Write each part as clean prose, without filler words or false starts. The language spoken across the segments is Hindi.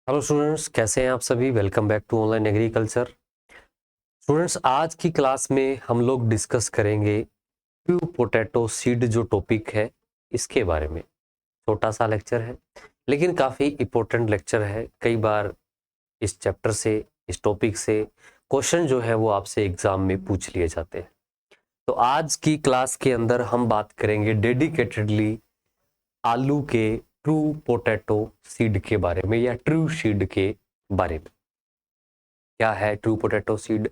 हेलो स्टूडेंट्स, कैसे हैं आप सभी। Welcome back to online agriculture. Students, आज की क्लास में हम लोग डिस्कस करेंगे ट्रू पोटैटो सीड जो टॉपिक है इसके बारे में। छोटा सा लेक्चर है लेकिन काफ़ी इम्पोर्टेंट लेक्चर है। कई बार इस चैप्टर से, इस टॉपिक से क्वेश्चन जो है वो आपसे एग्जाम में पूछ लिए जाते हैं। तो आज की क्लास के अंदर हम बात करेंगे डेडिकेटेडली आलू के ट्रू पोटैटो सीड के बारे में या ट्रू सीड के बारे में। क्या है ट्रू पोटैटो सीड,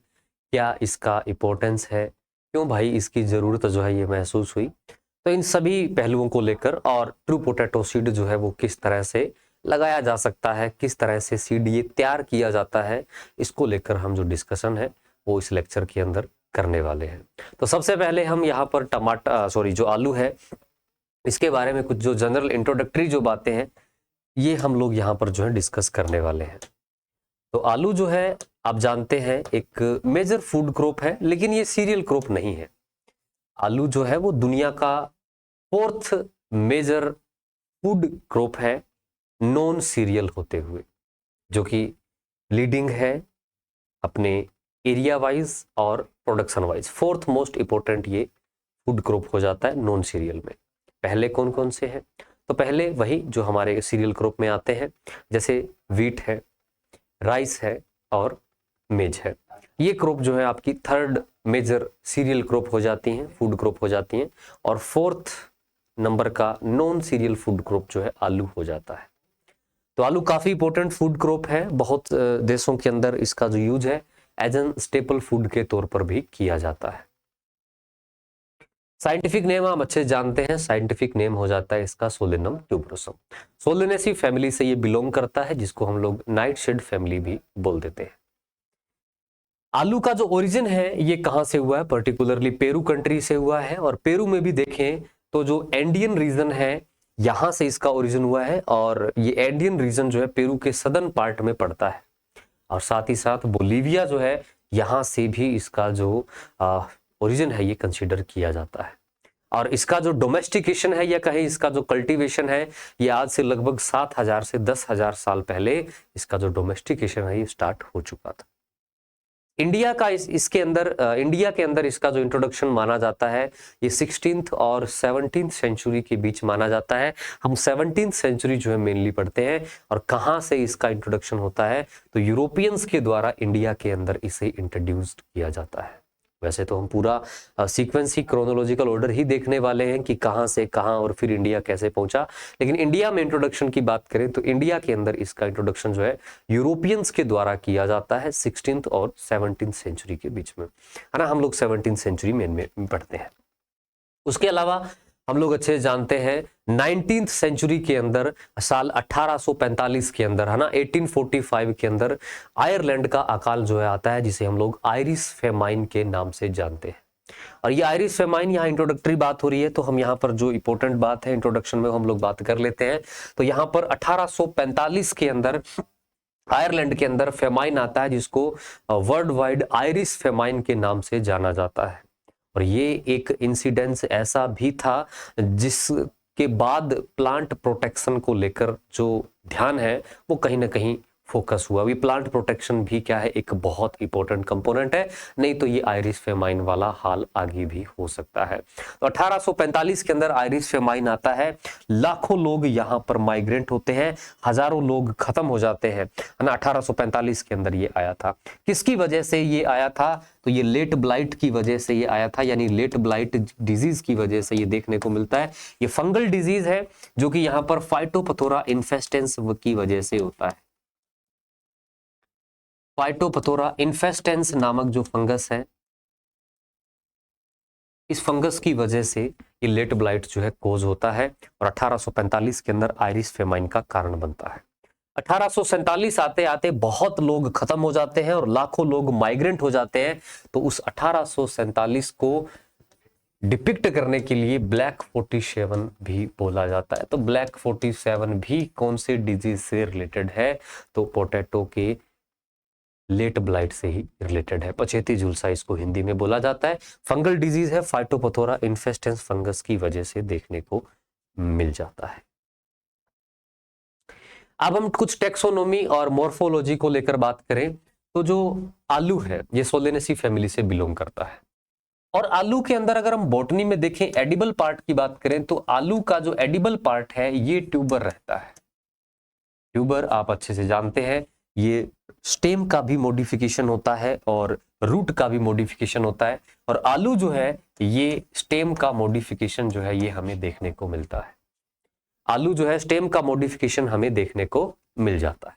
क्या इसका इम्पोर्टेंस है, क्यों भाई इसकी ज़रूरत जो है ये महसूस हुई। तो इन सभी पहलुओं को लेकर और ट्रू पोटैटो सीड जो है वो किस तरह से लगाया जा सकता है, किस तरह से सीड ये तैयार किया जाता है, इसको लेकर हम जो डिस्कशन है वो इस लेक्चर के अंदर करने वाले हैं। तो सबसे पहले हम यहाँ पर जो आलू है इसके बारे में कुछ जो जनरल इंट्रोडक्टरी जो बातें हैं ये हम लोग यहाँ पर जो है डिस्कस करने वाले हैं। तो आलू जो है आप जानते हैं एक मेजर फूड क्रॉप है, लेकिन ये सीरियल क्रॉप नहीं है। आलू जो है वो दुनिया का 4th मेजर फूड क्रॉप है नॉन सीरियल होते हुए, जो कि लीडिंग है अपने एरिया वाइज और production wise. 4th most important ये फूड क्रॉप हो जाता है नॉन सीरियल में। पहले कौन कौन से हैं? तो पहले वही जो हमारे सीरियल क्रॉप में आते हैं, जैसे वीट है, राइस है और मेज है। ये क्रॉप जो है आपकी 3rd मेजर सीरियल क्रॉप हो जाती हैं, फूड क्रॉप हो जाती हैं। और 4th नंबर का नॉन सीरियल फूड क्रॉप जो है आलू हो जाता है। तो आलू काफी इंपॉर्टेंट फूड क्रॉप है। बहुत देशों के अंदर इसका जो यूज है एज एन स्टेपल फूड के तौर पर भी किया जाता है। साइंटिफिक नेम हम अच्छे जानते हैं, साइंटिफिक नेम हो जाता है इसका सोलेनम ट्यूबरोसम। सोलेनेसी फैमिली से ये बिलोंग करता है, जिसको हम लोग नाइटशेड फैमिली भी बोल देते हैं। आलू का जो ओरिजिन है ये कहां से हुआ है? पर्टिकुलरली पेरू कंट्री से हुआ है। और पेरू में भी देखें तो जो एंडियन रीजन है यहां से इसका ओरिजिन हुआ है। और ये एंडियन रीजन जो है पेरू के सदर्न पार्ट में पड़ता है। और साथ ही साथ बोलीविया जो है यहां से भी इसका जो ओरिजिन है ये कंसीडर किया जाता है। और इसका जो डोमेस्टिकेशन है या कहें इसका जो कल्टीवेशन है ये आज से लगभग 7,000 से 10,000 साल पहले इसका जो डोमेस्टिकेशन है ये स्टार्ट हो चुका था। इंडिया का इसके अंदर इंडिया के अंदर इसका जो इंट्रोडक्शन माना जाता है ये 16th और 17th सेंचुरी के बीच माना जाता है। हम 17th सेंचुरी जो है मेनली पढ़ते हैं। और कहाँ से इसका इंट्रोडक्शन होता है? तो यूरोपियंस के द्वारा इंडिया के अंदर इसे इंट्रोड्यूस किया जाता है। वैसे तो हम पूरा सीक्वेंस ही, क्रोनोलॉजिकल ऑर्डर ही देखने वाले हैं कि कहाँ से कहाँ और फिर इंडिया कैसे पहुंचा। लेकिन इंडिया में इंट्रोडक्शन की बात करें तो इंडिया के अंदर इसका इंट्रोडक्शन जो है यूरोपियंस के द्वारा किया जाता है 16th और 17th सेंचुरी के बीच में, है ना। हम लोग 17th सेंचुरी में पढ़ते हैं। उसके अलावा हम लोग अच्छे जानते हैं 19th सेंचुरी के अंदर, साल 1845 के अंदर, है ना, 1845 के अंदर आयरलैंड का अकाल जो है आता है, जिसे हम लोग आयरिश फेमाइन के नाम से जानते हैं। और ये आयरिश फेमाइन, यहाँ इंट्रोडक्टरी बात हो रही है तो हम यहाँ पर जो इंपॉर्टेंट बात है इंट्रोडक्शन में हम लोग बात कर लेते हैं। तो यहाँ पर 1845 के अंदर आयरलैंड के अंदर फेमाइन आता है, जिसको वर्ल्ड वाइड आयरिश फेमाइन के नाम से जाना जाता है। और ये एक इंसिडेंस ऐसा भी था जिसके बाद प्लांट प्रोटेक्शन को लेकर जो ध्यान है वो कहीं ना कहीं फोकस हुआ। ये प्लांट प्रोटेक्शन भी क्या है, एक बहुत इंपॉर्टेंट कंपोनेंट है, नहीं तो ये आयरिश फेमाइन वाला हाल आगे भी हो सकता है। तो 1845 के अंदर आयरिश फेमाइन आता है, लाखों लोग यहाँ पर माइग्रेंट होते हैं, हजारों लोग खत्म हो जाते हैं, है ना। 1845 के अंदर ये आया था। किसकी वजह से ये आया था? तो ये लेट ब्लाइट की वजह से ये आया था, यानी लेट ब्लाइट डिजीज की वजह से ये देखने को मिलता है। ये फंगल डिजीज है जो कि यहाँ पर फाइटोपथोरा इन्फेस्टेंस की वजह से होता है। फाइटोपथोरा इन्फेस्टेंस नामक जो फंगस है, इस फंगस की वजह से ये लेट ब्लाइट जो है कोज होता है और 1845 के अंदर आयरिश फेमाइन का कारण बनता है। 1847 आते आते बहुत लोग खत्म हो जाते हैं और लाखों लोग माइग्रेंट हो जाते हैं। तो उस 1847 को डिपिक्ट करने के लिए ब्लैक 47 भी बोला जाता है। तो ब्लैक 47 भी कौन से डिजीज से रिलेटेड है? तो पोटैटो के लेट ब्लाइट से ही रिलेटेड है। पछेती झुलसा इसको हिंदी में बोला जाता है। फंगल डिजीज है, फाइटोपथोरा इन्फेस्टेंस फंगस की वजह से देखने को मिल जाता है। अब हम कुछ टेक्सोनोमी और मॉर्फोलॉजी को लेकर बात करें तो जो आलू है ये सोलेनेसी फैमिली से बिलोंग करता है। और आलू के अंदर अगर हम बॉटनी में देखें, एडिबल पार्ट की बात करें तो आलू का जो एडिबल पार्ट है ये ट्यूबर रहता है। ट्यूबर आप अच्छे से जानते हैं, ये स्टेम का भी मॉडिफिकेशन होता है और रूट का भी मॉडिफिकेशन होता है, और आलू जो है ये स्टेम का मॉडिफिकेशन जो है ये हमें देखने को मिलता है। आलू जो है स्टेम का मॉडिफिकेशन हमें देखने को मिल जाता है।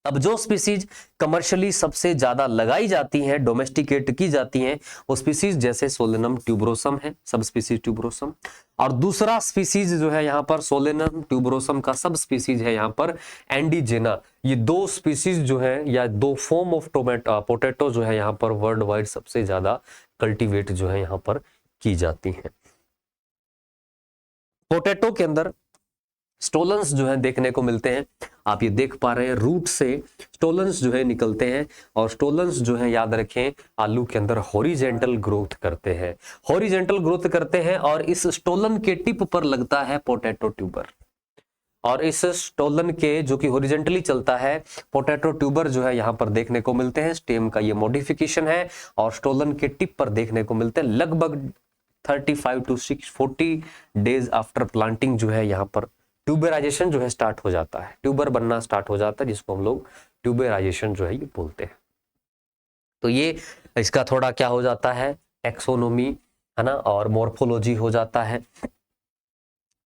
अब जो स्पीसीज कमर्शियली सबसे ज्यादा लगाई जाती हैं, डोमेस्टिकेट की जाती हैं, वो स्पीसीज जैसे सोलेनम ट्यूबरोसम है, सब स्पीसीज ट्यूबरोसम, और दूसरा स्पीसीज जो है यहाँ पर सोलेनम ट्यूबरोसम का सब स्पीसीज है यहाँ पर एंडीजेना। ये दो स्पीसीज जो है या दो फॉर्म ऑफ पोटैटो जो है यहाँ पर वर्ल्ड वाइड सबसे ज्यादा कल्टीवेट जो है यहाँ पर की जाती है। पोटैटो के अंदर स्टोलन्स जो है देखने को मिलते हैं, आप ये देख पा रहे हैं रूट से स्टोलन्स जो है निकलते हैं, और स्टोलन्स जो है याद रखें आलू के अंदर हॉरिजेंटल ग्रोथ करते हैं, हॉरिजेंटल ग्रोथ करते हैं, और इस स्टोलन के टिप पर लगता है पोटैटो ट्यूबर, और इस स्टोलन के जो कि हॉरिजेंटली चलता है पोटैटो ट्यूबर जो है यहाँ पर देखने को मिलते हैं। स्टेम का ये मॉडिफिकेशन है और स्टोलन के टिप पर देखने को मिलते हैं। लगभग 35 to 40 डेज आफ्टर प्लांटिंग जो है यहाँ पर ट्यूबराइजेशन जो है स्टार्ट हो जाता है, ट्यूबर बनना स्टार्ट हो जाता है, जिसको हम लोग ट्यूबराइजेशन जो है ये बोलते हैं। तो ये इसका थोड़ा क्या हो जाता है, एक्सोनोमी है ना, और मॉर्फोलॉजी हो जाता है।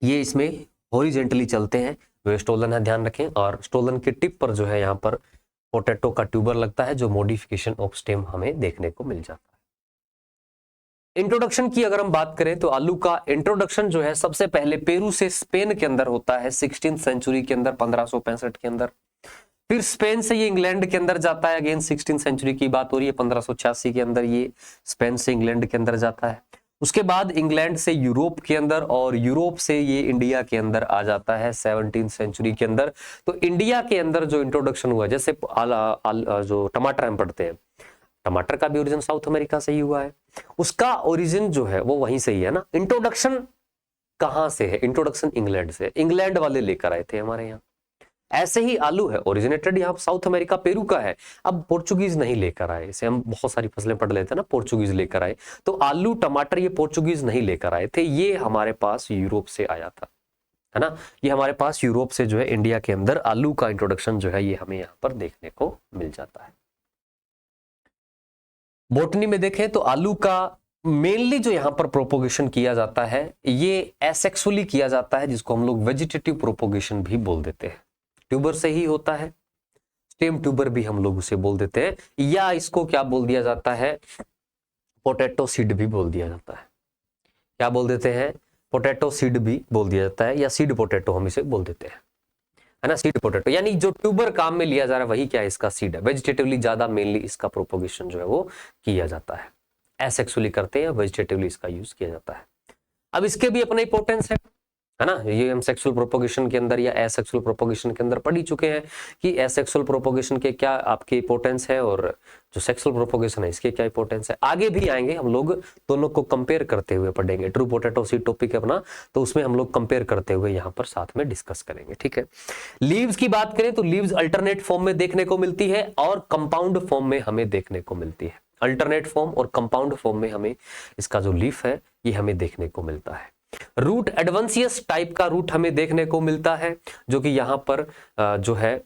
ये इसमें हॉरिजेंटली चलते हैं, जो स्टोलन है ध्यान रखें, और स्टोलन के टिप पर जो है यहाँ पर पोटैटो का ट्यूबर लगता है, जो मॉडिफिकेशन ऑफ स्टेम हमें देखने को मिल जाता है। इंट्रोडक्शन की अगर हम बात करें तो आलू का इंट्रोडक्शन जो है सबसे पहले पेरू से स्पेन के अंदर होता है 16th सेंचुरी के अंदर, 1565 के अंदर। फिर स्पेन से ये इंग्लैंड के अंदर जाता है, अगेन 16th सेंचुरी की बात हो रही है, 1586 के अंदर ये स्पेन से इंग्लैंड के अंदर जाता है। उसके बाद इंग्लैंड से यूरोप के अंदर, और यूरोप से ये इंडिया के अंदर आ जाता है 17th सेंचुरी के अंदर। तो इंडिया के अंदर जो इंट्रोडक्शन हुआ, जैसे जो टमाटर हम पढ़ते हैं, टमाटर का भी ओरिजिन साउथ अमेरिका से ही हुआ है, उसका ओरिजिन जो है वो वहीं से ही है ना। इंट्रोडक्शन कहां से है, इंट्रोडक्शन इंग्लैंड से, इंग्लैंड वाले लेकर आए थे हमारे यहाँ। ऐसे ही आलू है ओरिजिनेटेड यहाँ साउथ अमेरिका पेरू का है, अब पोर्चुगीज नहीं लेकर आए, इसे हम बहुत सारी फसलें पढ़ लेते हैं ना, पोर्चुगीज लेकर आए, तो आलू टमाटर ये पोर्चुगीज नहीं लेकर आए थे, ये हमारे पास यूरोप से आया था, है ना। ये हमारे पास यूरोप से जो है इंडिया के अंदर आलू का इंट्रोडक्शन जो है ये हमें यहाँ पर देखने को मिल जाता है। बोटनी में देखें तो आलू का मेनली जो यहाँ पर प्रोपोगेशन किया जाता है ये एसेक्सुअली किया जाता है, जिसको हम लोग वेजिटेटिव प्रोपोगेशन भी बोल देते हैं। ट्यूबर से ही होता है, स्टेम ट्यूबर भी हम लोग उसे बोल देते हैं, या इसको क्या बोल दिया जाता है, पोटैटो सीड भी बोल दिया जाता है। क्या बोल देते हैं, पोटैटो सीड भी बोल दिया जाता है, या सीड पोटैटो हम इसे बोल देते हैं, है ना। सीड पोटैटो यानी जो ट्यूबर काम में लिया जा रहा है वही क्या है, इसका सीड है। वेजिटेटिवली ज्यादा मेनली इसका प्रोपोगेशन जो है वो किया जाता है, एसेक्सुअली करते हैं, वेजिटेटिवली इसका यूज किया जाता है। अब इसके भी अपना इंपॉर्टेंस है ना। ये हम सेक्सुअल प्रोपोगेशन के अंदर या एसेक्सुअल प्रोपोगेशन के अंदर पढ़ ही चुके हैं कि एसेक्सुअल प्रोपोगेशन के क्या आपके इंपॉर्टेंस है और जो सेक्सुअल प्रोपोगेशन है इसके क्या इंपॉर्टेंस है। आगे भी आएंगे हम लोग दोनों को कंपेयर करते हुए पढ़ेंगे। ट्रू पोटैटो सीड टॉपिक है अपना, तो उसमें हम लोग कंपेयर करते हुए यहाँ पर साथ में डिस्कस करेंगे, ठीक है। लीव्स की बात करें तो लीव्स अल्टरनेट फॉर्म में देखने को मिलती है और कंपाउंड फॉर्म में हमें देखने को मिलती है। अल्टरनेट फॉर्म और कंपाउंड फॉर्म में हमें इसका जो लीफ है ये हमें देखने को मिलता है। रूट एडवांसियस टाइप का रूट हमें देखने को मिलता है, जो कि यहां पर जो है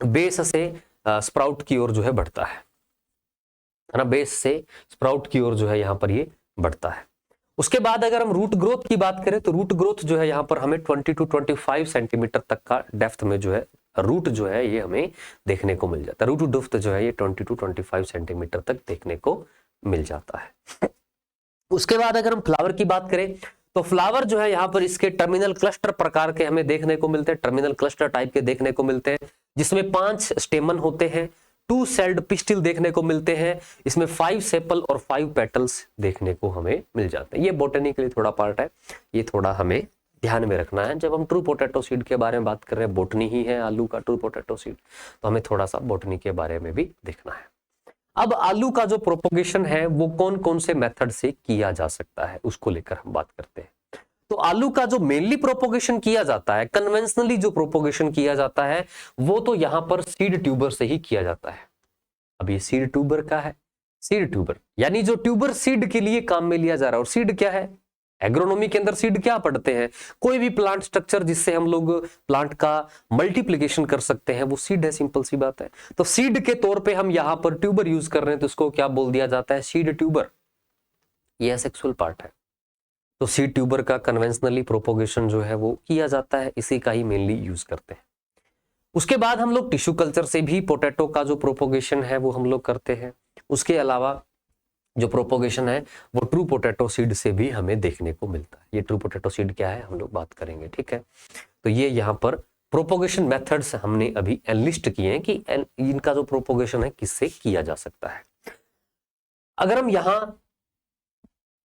बेस से स्प्राउट की ओर जो है बढ़ता है ना, बेस से स्प्राउट की ओर जो है यहां पर ये बढ़ता है। उसके बाद अगर हम रूट ग्रोथ की बात करें तो रूट ग्रोथ जो है यहां पर हमें 20 to 25 सेंटीमीटर तक का डेप्थ में जो है रूट जो है ये हमें देखने को मिल जाता है। रूट डेप्थ जो है ये 20 to 25 सेंटीमीटर तक देखने को मिल जाता है। उसके बाद अगर हम फ्लावर की बात करें तो फ्लावर जो है यहाँ पर इसके टर्मिनल क्लस्टर प्रकार के हमें देखने को मिलते हैं, टर्मिनल क्लस्टर टाइप के देखने को मिलते हैं, जिसमें 5 स्टेमन होते हैं, 2 सेल्ड पिस्टिल देखने को मिलते हैं, इसमें 5 सेपल और 5 पेटल्स देखने को हमें मिल जाते हैं। ये बोटनी के लिए थोड़ा पार्ट है, ये थोड़ा हमें ध्यान में रखना है। जब हम ट्रू पोटैटो सीड के बारे में बात कर रहे हैं, बोटनी ही है आलू का ट्रू पोटैटो सीड, तो हमें थोड़ा सा बोटनी के बारे में भी देखना है। अब आलू का जो प्रोपोगेशन है वो कौन कौन से मेथड से किया जा सकता है उसको लेकर हम बात करते हैं। तो आलू का जो मेनली प्रोपोगेशन किया जाता है, कन्वेंशनली जो प्रोपोगेशन किया जाता है, वो तो यहां पर सीड ट्यूबर से ही किया जाता है। अब ये सीड ट्यूबर का है, सीड ट्यूबर यानी जो ट्यूबर सीड के लिए काम में लिया जा रहा है। और सीड क्या है? एग्रोनॉमी के अंदर सीड क्या पढ़ते हैं? कोई भी प्लांट स्ट्रक्चर जिससे हम लोग प्लांट का मल्टीप्लिकेशन कर सकते हैं, वो सीड है, सिंपल सी बात है। तो सीड के तौर पे हम यहां पर ट्यूबर यूज कर रहे हैं, तो इसको क्या बोल दिया जाता है? Seed tuber. ये सेक्सुअल पार्ट है। तो सीड ट्यूबर का कन्वेंशनली प्रोपोगेशन जो है वो किया जाता है, इसी का ही मेनली यूज करते हैं। उसके बाद हम लोग टिश्यू कल्चर से भी पोटैटो का जो प्रोपोगेशन है वो हम लोग करते हैं। उसके अलावा जो प्रोपोगेशन है वो ट्रू पोटैटो सीड से भी हमें देखने को मिलता है। ये ट्रू पोटैटो सीड क्या है हम लोग बात करेंगे, ठीक है। तो ये यहाँ पर प्रोपोगेशन मेथड्स हमने अभी एनलिस्ट किए हैं कि इनका जो प्रोपोगेशन है किससे किया जा सकता है। अगर हम यहाँ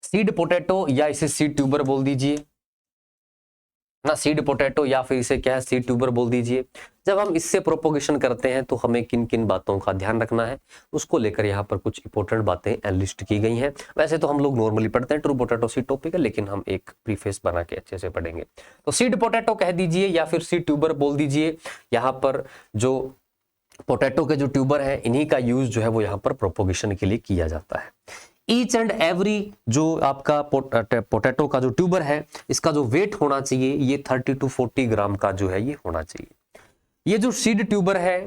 सीड पोटैटो या इसे सीड ट्यूबर बोल दीजिए ना, सीड पोटैटो या फिर इसे क्या है सीड ट्यूबर बोल दीजिए। जब हम इससे प्रोपोगेशन करते हैं तो हमें किन किन बातों का ध्यान रखना है, उसको लेकर यहाँ पर कुछ इंपॉर्टेंट बातें एनलिस्ट की गई हैं। वैसे तो हम लोग नॉर्मली पढ़ते हैं ट्रू पोटैटो सीड टॉपिक है, लेकिन हम एक प्रीफेस बना के अच्छे से पढ़ेंगे। तो सीड पोटैटो कह दीजिए या फिर सीड ट्यूबर बोल दीजिए। यहाँ पर जो पोटैटो के जो ट्यूबर है, इन्हीं का यूज जो है वो यहाँ पर प्रोपोगेशन के लिए किया जाता है। ईच एंड एवरी जो आपका पोटैटो का जो ट्यूबर है, इसका जो वेट होना चाहिए ये 30 to 40 ग्राम का जो है ये होना चाहिए। ये जो सीड ट्यूबर है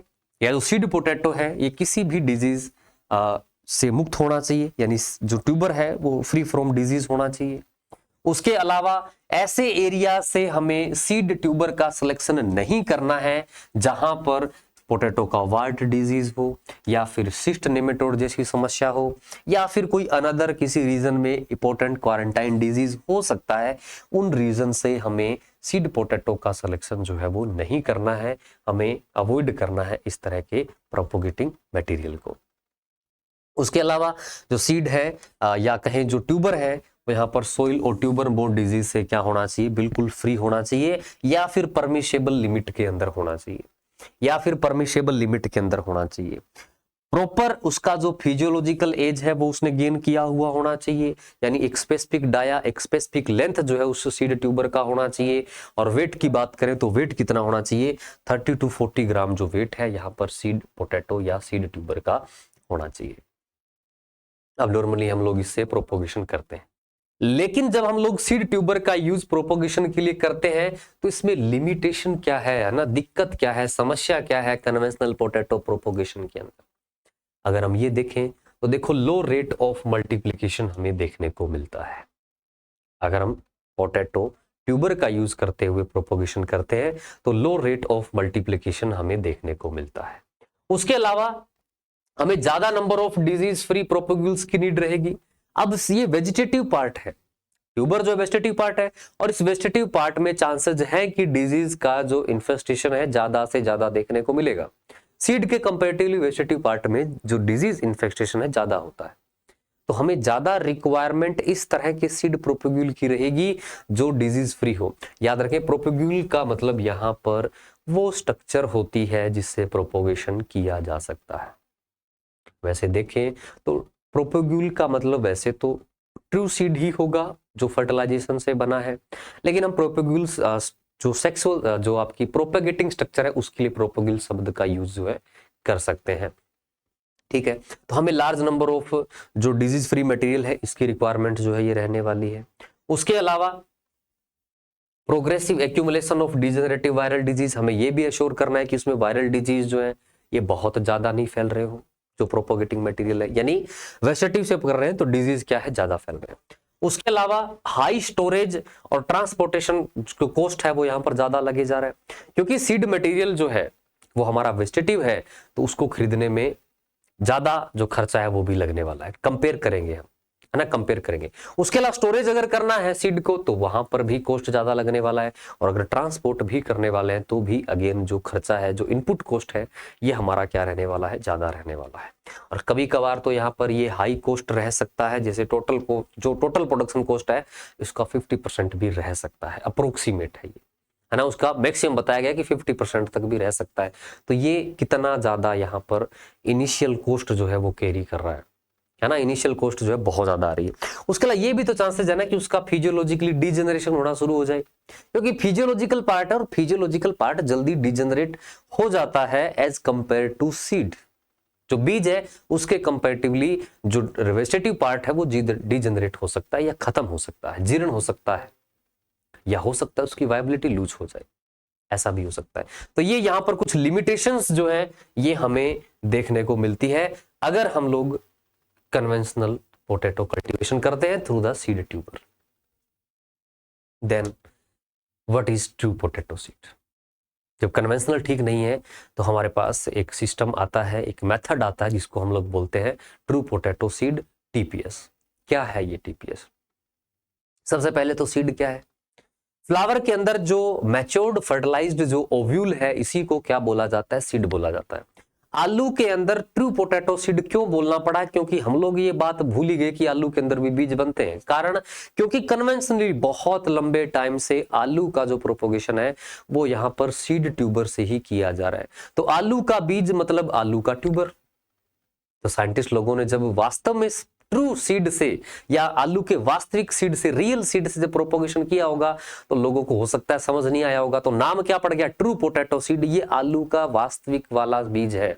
या जो सीड पोटैटो है, ये किसी भी डिजीज से मुक्त होना चाहिए, यानी जो ट्यूबर है वो फ्री फ्रॉम डिजीज होना चाहिए। उसके अलावा ऐसे एरिया से हमें सीड ट्यूबर का सिलेक्शन नहीं करना है जहां पर पोटैटो का वार्ट डिजीज हो या फिर सिस्ट नेमेटोड जैसी समस्या हो या फिर कोई अनदर किसी रीजन में इंपॉर्टेंट क्वारंटाइन डिजीज हो सकता है। उन रीजन से हमें सीड पोटैटो का सिलेक्शन जो है वो नहीं करना है, हमें अवॉइड करना है इस तरह के प्रोपोगेटिंग मटेरियल को। उसके अलावा जो सीड है या कहें जो ट्यूबर है, वो यहाँ पर सोइल और ट्यूबर बोर्न डिजीज से क्या होना चाहिए? बिल्कुल फ्री होना चाहिए या फिर परमिशेबल लिमिट के अंदर होना चाहिए, या फिर परमिशेबल लिमिट के अंदर होना चाहिए। प्रॉपर उसका जो फिजियोलॉजिकल एज है वो उसने गेन किया हुआ होना चाहिए, यानी एक स्पेसिफिक डाया, एक स्पेसिफिक लेंथ जो है उस सीड ट्यूबर का होना चाहिए। और वेट की बात करें तो वेट कितना होना चाहिए? 30 to 40 ग्राम जो वेट है यहाँ पर सीड पोटैटो या सीड ट्यूबर का होना चाहिए। अब नॉर्मली हम लोग इससे प्रोपोगेशन करते हैं, लेकिन जब हम लोग सीड ट्यूबर का यूज प्रोपोगेशन के लिए करते हैं तो इसमें लिमिटेशन क्या है ना, दिक्कत क्या है, समस्या क्या है कन्वेंशनल पोटैटो प्रोपोगेशन के अंदर। अगर हम ये देखें तो देखो लो रेट ऑफ मल्टीप्लिकेशन हमें देखने को मिलता है। अगर हम पोटैटो ट्यूबर का यूज करते हुए प्रोपोगेशन करते हैं तो लो रेट ऑफ मल्टीप्लिकेशन हमें देखने को मिलता है। उसके अलावा हमें ज्यादा नंबर ऑफ डिजीज फ्री प्रोपोगुल्स की नीड रहेगी। अब ये वेजिटेटिव पार्ट है, ट्यूबर जो वेजिटेटिव पार्ट है, और इस वेजिटेटिव पार्ट में चांसेस है कि डिजीज का जो इन्फेस्टेशन है ज्यादा से ज्यादा देखने को मिलेगा। सीड के कंपैरेटिवली वेजिटेटिव पार्ट में जो डिजीज इन्फेस्टेशन है ज्यादा होता है। तो हमें ज्यादा रिक्वायरमेंट इस तरह के सीड प्रोपोग्यूल की रहेगी जो डिजीज फ्री हो। याद रखें प्रोपोग्यूल का मतलब यहां पर वो स्ट्रक्चर होती है जिससे प्रोपोगेशन किया जा सकता है। वैसे देखें तो प्रोपोग्यूल का मतलब वैसे तो ट्रू सीड ही होगा जो फर्टिलाइजेशन से बना है, लेकिन हम प्रोपोग्यूल जो सेक्सुअल जो आपकी प्रोपेगेटिंग स्ट्रक्चर है उसके लिए प्रोपोग्यूल शब्द का यूज जो है कर सकते हैं। ठीक है, तो हमें लार्ज नंबर ऑफ जो डिजीज फ्री मटेरियल है इसकी रिक्वायरमेंट जो है ये रहने वाली है। उसके अलावा progressive accumulation of degenerative viral disease, हमें ये भी एश्योर करना है कि इसमें वायरल डिजीज जो है ये बहुत ज्यादा नहीं फैल रहे हो। जो प्रोपोगेटिंग मटेरियल है यानी वेजिटेटिव से कर रहे हैं तो डिजीज क्या है ज्यादा फैल रहे हैं। उसके अलावा हाई स्टोरेज और ट्रांसपोर्टेशन जो कॉस्ट है वो यहाँ पर ज्यादा लगे जा रहा है, क्योंकि सीड मटेरियल जो है वो हमारा वेजिटेटिव है तो उसको खरीदने में ज्यादा जो खर्चा है वो भी लगने वाला है। कंपेयर करेंगे हम, है ना, कंपेयर करेंगे। उसके अलावा स्टोरेज अगर करना है सीड को तो वहां पर भी कॉस्ट ज्यादा लगने वाला है, और अगर ट्रांसपोर्ट भी करने वाले हैं तो भी अगेन जो खर्चा है, जो इनपुट कॉस्ट है ये हमारा क्या रहने वाला है, ज्यादा रहने वाला है। और कभी कभार तो यहाँ पर ये हाई कॉस्ट रह सकता है, जैसे टोटल प्रोडक्शन कॉस्ट है इसका 50% भी रह सकता है, अप्रोक्सीमेट है ये, है ना। उसका मैक्सिमम बताया गया कि 50% तक भी रह सकता है। तो ये कितना ज्यादा यहाँ पर इनिशियल कॉस्ट जो है वो कैरी कर रहा है। है ना, इनिशियल कॉस्ट जो है बहुत ज्यादा आ रही है। उसके अलावा ये भी तो चांसेस है ना कि उसका फिजियोलॉजिकली डिजेनरेशन होना शुरू हो जाए, क्योंकि फिजियोलॉजिकल पार्ट है और फिजियोलॉजिकल पार्ट जल्दी डिजेनरेट हो जाता है एज कंपेयर टू सीड। जो बीज है उसके कंपैरेटिवली जो वेजिटेटिव पार्ट है वो डिजेनरेट हो सकता है या खत्म हो सकता है, जीर्ण हो सकता है, या हो सकता है उसकी वायबिलिटी लूज हो जाए, ऐसा भी हो सकता है। तो ये यहां पर कुछ लिमिटेशंस जो है ये हमें देखने को मिलती है अगर हम लोग कन्वेंशनल पोटैटो कल्टीवेशन करते हैं through the seed tuber. Then what is true potato seed? जब कन्वेंशनल ठीक नहीं है तो हमारे पास एक सिस्टम आता है, एक मेथड आता है जिसको हम लोग बोलते हैं ट्रू पोटैटो सीड, टीपीएस। क्या है ये टीपीएस? सबसे पहले तो सीड क्या है? फ्लावर के अंदर जो मैच्योर्ड फर्टिलाइज्ड जो ओव्यूल है इसी को क्या बोला जाता है? सीड बोला जाता है। आलू के अंदर ट्रू पोटैटो सीड क्यों बोलना पड़ा? क्योंकि हम लोग ये बात भूल ही गए कि आलू के अंदर भी बीज बनते हैं। कारण क्योंकि कन्वेंशनली बहुत लंबे टाइम से आलू का जो प्रोपोगेशन है वो यहां पर सीड ट्यूबर से ही किया जा रहा है। तो आलू का बीज मतलब आलू का ट्यूबर। तो साइंटिस्ट लोगों ने जब वास्तव में ट्रू सीड से या आलू के वास्तविक सीड से, रियल सीड से जब प्रोपोगेशन किया होगा तो लोगों को हो सकता है समझ नहीं आया होगा, तो नाम क्या पड़ गया? True potato seed. ये आलू का वास्तविक वाला बीज है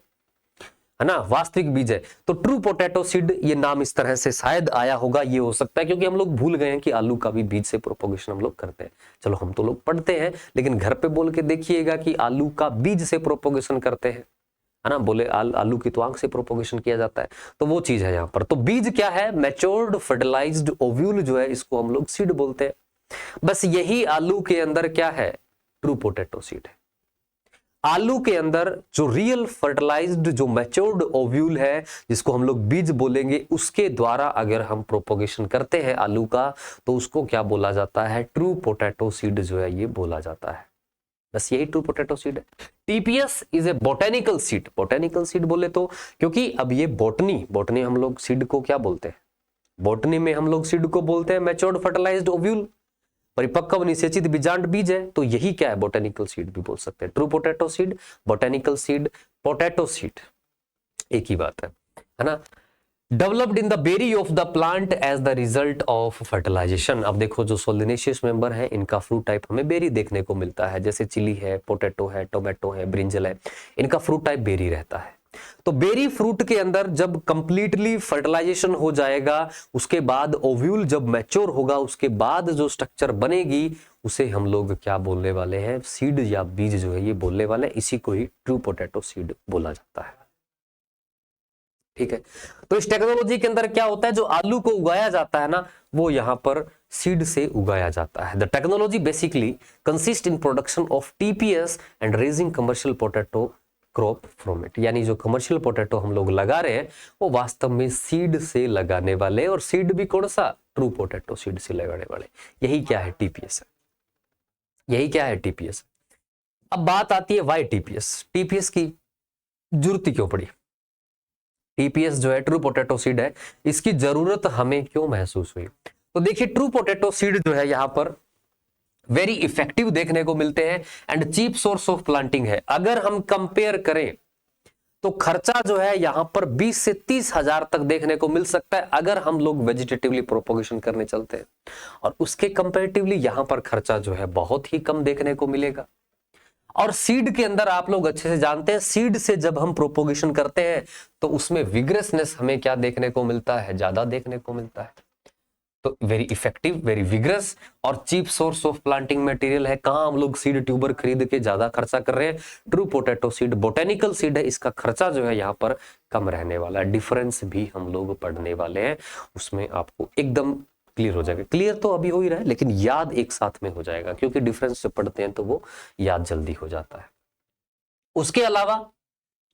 ना, वास्तविक बीज है। तो ट्रू पोटैटो सीड ये नाम इस तरह से शायद आया होगा, ये हो सकता है क्योंकि हम लोग भूल गए हैं कि आलू का भी बीज से प्रोपोगेशन हम लोग करते हैं। चलो हम तो लोग पढ़ते हैं लेकिन घर पे बोल के देखिएगा कि आलू का बीज से प्रोपोगेशन करते हैं, है ना। बोले आलू की तो आंख से प्रोपोगेशन किया जाता है, तो वो चीज है यहाँ पर। तो बीज क्या है? मैच्योर्ड फर्टिलाइज्ड ओव्यूल जो है इसको हम लोग सीड बोलते हैं। बस यही आलू के अंदर क्या है? ट्रू पोटैटो सीड है। आलू के अंदर जो रियल फर्टिलाइज्ड जो मैच्योर्ड ओव्यूल है जिसको हम लोग बीज बोलेंगे, उसके द्वारा अगर हम प्रोपोगेशन करते हैं आलू का तो उसको क्या बोला जाता है? ट्रू पोटैटो सीड जो है ये बोला जाता है। बस यही ट्रू पोटैटो सीड है। TPS is a botanical seed. Botanical seed बोले तो क्योंकि अब ये बोटनी हम लोग सीड को क्या बोलते हैं? बोटनी में हम लोग सीड को बोलते हैं मैच्योर्ड फर्टिलाइज्ड ओव्यूल, परिपक्व निषेचित बीजांड बीज है। तो यही क्या है? बोटेनिकल सीड भी बोल सकते हैं। True potato seed, botanical seed, potato seed एक ही बात है ना। Developed in the berry of the plant as the result of fertilisation. अब देखो जो सोलिनेशियस मेंबर है इनका फ्रूट टाइप हमें बेरी देखने को मिलता है, जैसे चिली है, पोटैटो है, टोमेटो है, ब्रिंजल है, इनका फ्रूट टाइप बेरी रहता है। तो बेरी फ्रूट के अंदर जब कंप्लीटली फर्टिलाइजेशन हो जाएगा उसके बाद ओव्यूल जब मैच्योर होगा उसके बाद जो स्ट्रक्चर बनेगी उसे हम लोग क्या बोलने वाले हैं? सीड या बीज जो है ये बोलने वाले हैं। इसी को ही ट्रू पोटैटो सीड बोला जाता है। ठीक है, तो इस टेक्नोलॉजी के अंदर क्या होता है? जो आलू को उगाया जाता है ना वो यहां पर सीड से उगाया जाता है। The technology basically consist in production of TPS and raising commercial potato crop from it. यानी जो कमर्शियल पोटैटो हम लोग लगा रहे हैं वो वास्तव में सीड से लगाने वाले, और सीड भी कौन सा? ट्रू पोटैटो सीड से लगाने वाले। यही क्या है? टीपीएस है। यही क्या है? टीपीएस। अब बात आती है वाई टीपीएस। टीपीएस की जरूरत क्यों पड़ी? टीपीएस जो है ट्रू पोटैटो सीड है, इसकी जरूरत हमें क्यों महसूस हुई? तो देखिए ट्रू पोटैटो सीड जो है यहां पर वेरी इफेक्टिव देखने को मिलते हैं and cheap source of planting है। अगर हम कंपेयर करें तो खर्चा जो है यहां पर 20 से 30 हजार तक देखने को मिल सकता है अगर हम लोग वेजिटेटिवली प्रोपोगेशन करने चलते हैं, और उसके कंपेरेटिवली यहां पर खर्चा जो है बहुत ही कम देखने को मिलेगा। और सीड के अंदर आप लोग अच्छे से जानते हैं सीड से जब हम प्रोपोगेशन करते हैं तो उसमें विग्रसनेस हमें क्या देखने को मिलता है? ज्यादा देखने को मिलता है। तो वेरी इफेक्टिव, वेरी विग्रस और cheap source of planting material है। कहां हम लोग सीड ट्यूबर खरीद के ज्यादा खर्चा कर रहे हैं? True potato seed botanical seed है, इसका खर्चा जो है यहाँ पर कम रहने वाला है। डिफरेंस भी हम लोग पढ़ने वाले हैं, उसमें आपको एकदम क्लियर हो जाएगा। क्लियर तो अभी हो ही रहा है लेकिन याद एक साथ में हो जाएगा, क्योंकि डिफरेंस से पढ़ते हैं तो वो याद जल्दी हो जाता है। उसके अलावा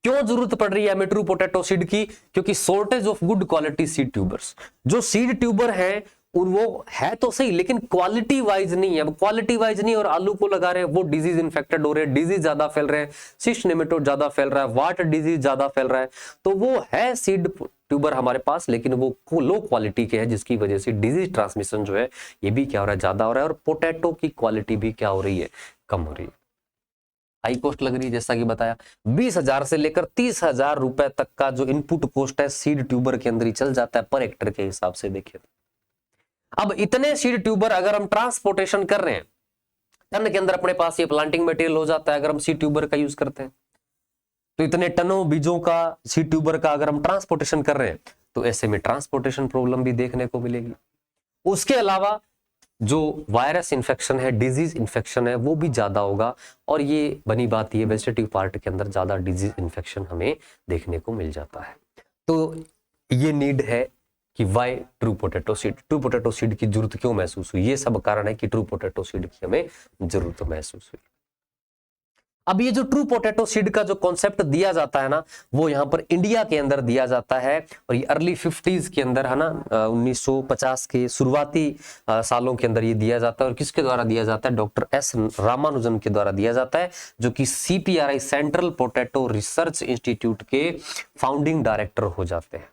क्यों जरूरत पड़ रही है हमें ट्रू पोटैटो सीड की? क्योंकि shortage of good quality seed tubers. जो सीड ट्यूबर है और वो है तो सही लेकिन क्वालिटी वाइज नहीं है। अब क्वालिटी वाइज नहीं और आलू को लगा रहे हैं वो डिजीज इन्फेक्टेड हो रहे हैं, डिजीज ज्यादा फैल रहे हैं, सिस्ट नेमेटोड ज्यादा फैल रहा है, वाट डिजीज ज्यादा फैल रहा है। तो वो है सीड ट्यूबर हमारे पास लेकिन वो लो क्वालिटी के है, जिसकी वजह से डिजीज ट्रांसमिशन जो है ये भी क्या हो रहा है? ज्यादा हो रहा है, और पोटैटो की क्वालिटी भी क्या हो रही है? कम हो रही है। हाई कॉस्ट लग रही है, जैसा कि बताया 20,000 से लेकर 30,000 रुपए तक का जो इनपुट कॉस्ट है सीड ट्यूबर के अंदर ही चल जाता है पर हेक्टेयर के हिसाब से देखिए। अब इतने सीड ट्यूबर अगर हम ट्रांसपोर्टेशन कर रहे हैं, टन के अंदर अपने पास ये प्लांटिंग मटेरियल हो जाता है अगर हम सीड ट्यूबर का यूज करते हैं, तो इतने टनों बीजों का सीड ट्यूबर का अगर हम ट्रांसपोर्टेशन कर रहे हैं तो ऐसे में ट्रांसपोर्टेशन प्रॉब्लम भी देखने को मिलेगी। उसके अलावा जो वायरस इन्फेक्शन है, डिजीज इन्फेक्शन है, वो भी ज्यादा होगा और ये बनी बात ये वेजिटेटिव पार्ट के अंदर ज्यादा डिजीज इन्फेक्शन हमें देखने को मिल जाता है। तो ये नीड है कि वाई ट्रू पोटैटो सीड की जरूरत क्यों महसूस हुई, ये सब कारण है कि ट्रू पोटैटो सीड की हमें जरूरत महसूस हुई। अब ये जो ट्रू पोटैटो सीड का जो कॉन्सेप्ट दिया जाता है ना, वो यहाँ पर इंडिया के अंदर दिया जाता है और ये अर्ली 50s के अंदर है ना, 1950 के शुरुआती सालों के अंदर ये दिया जाता है। और किसके द्वारा दिया जाता है? डॉक्टर एस रामानुजन के द्वारा दिया जाता है, जो कि CPRI central potato research institute के फाउंडिंग डायरेक्टर हो जाते हैं।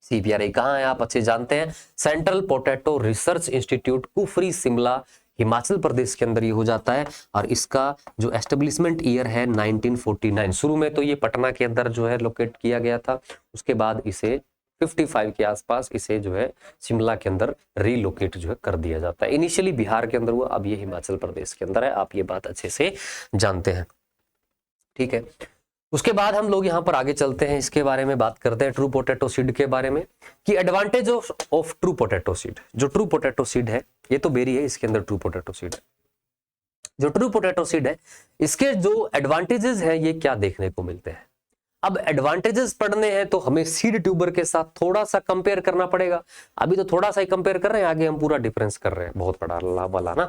CPRI कहाँ है आप अच्छे जानते हैं, central potato research institute, Kufri, Shimla, Himachal Pradesh के अंदर ये हो जाता है। और इसका जो एस्टेब्लिशमेंट ईयर है 1949। शुरू में तो ये पटना के अंदर जो है लोकेट किया गया था, उसके बाद इसे 55 के आसपास इसे जो है शिमला के अंदर रीलोकेट जो है कर दिया जाता है। इनिशियली बिहार के अंदर हुआ, अब ये हिमाचल प्रदेश के अंदर है, आप ये बात अच्छे से जानते हैं, ठीक है। उसके बाद हम लोग यहाँ पर आगे चलते हैं, इसके बारे में बात करते हैं ट्रू पोटैटो सीड के बारे में कि advantage of true potato seed. जो ट्रू पोटैटो सीड है, ये तो बेरी है, इसके अंदर ट्रू पोटैटो सीड है। जो ट्रू पोटैटो सीड है, इसके जो एडवांटेजेस है ये क्या देखने को मिलते हैं। अब एडवांटेजेस पढ़ने हैं तो हमें सीड ट्यूबर के साथ थोड़ा सा कंपेयर करना पड़ेगा। अभी तो थोड़ा सा ही कंपेयर कर रहे हैं, आगे हम पूरा डिफरेंस कर रहे हैं, बहुत बड़ा वाला ना।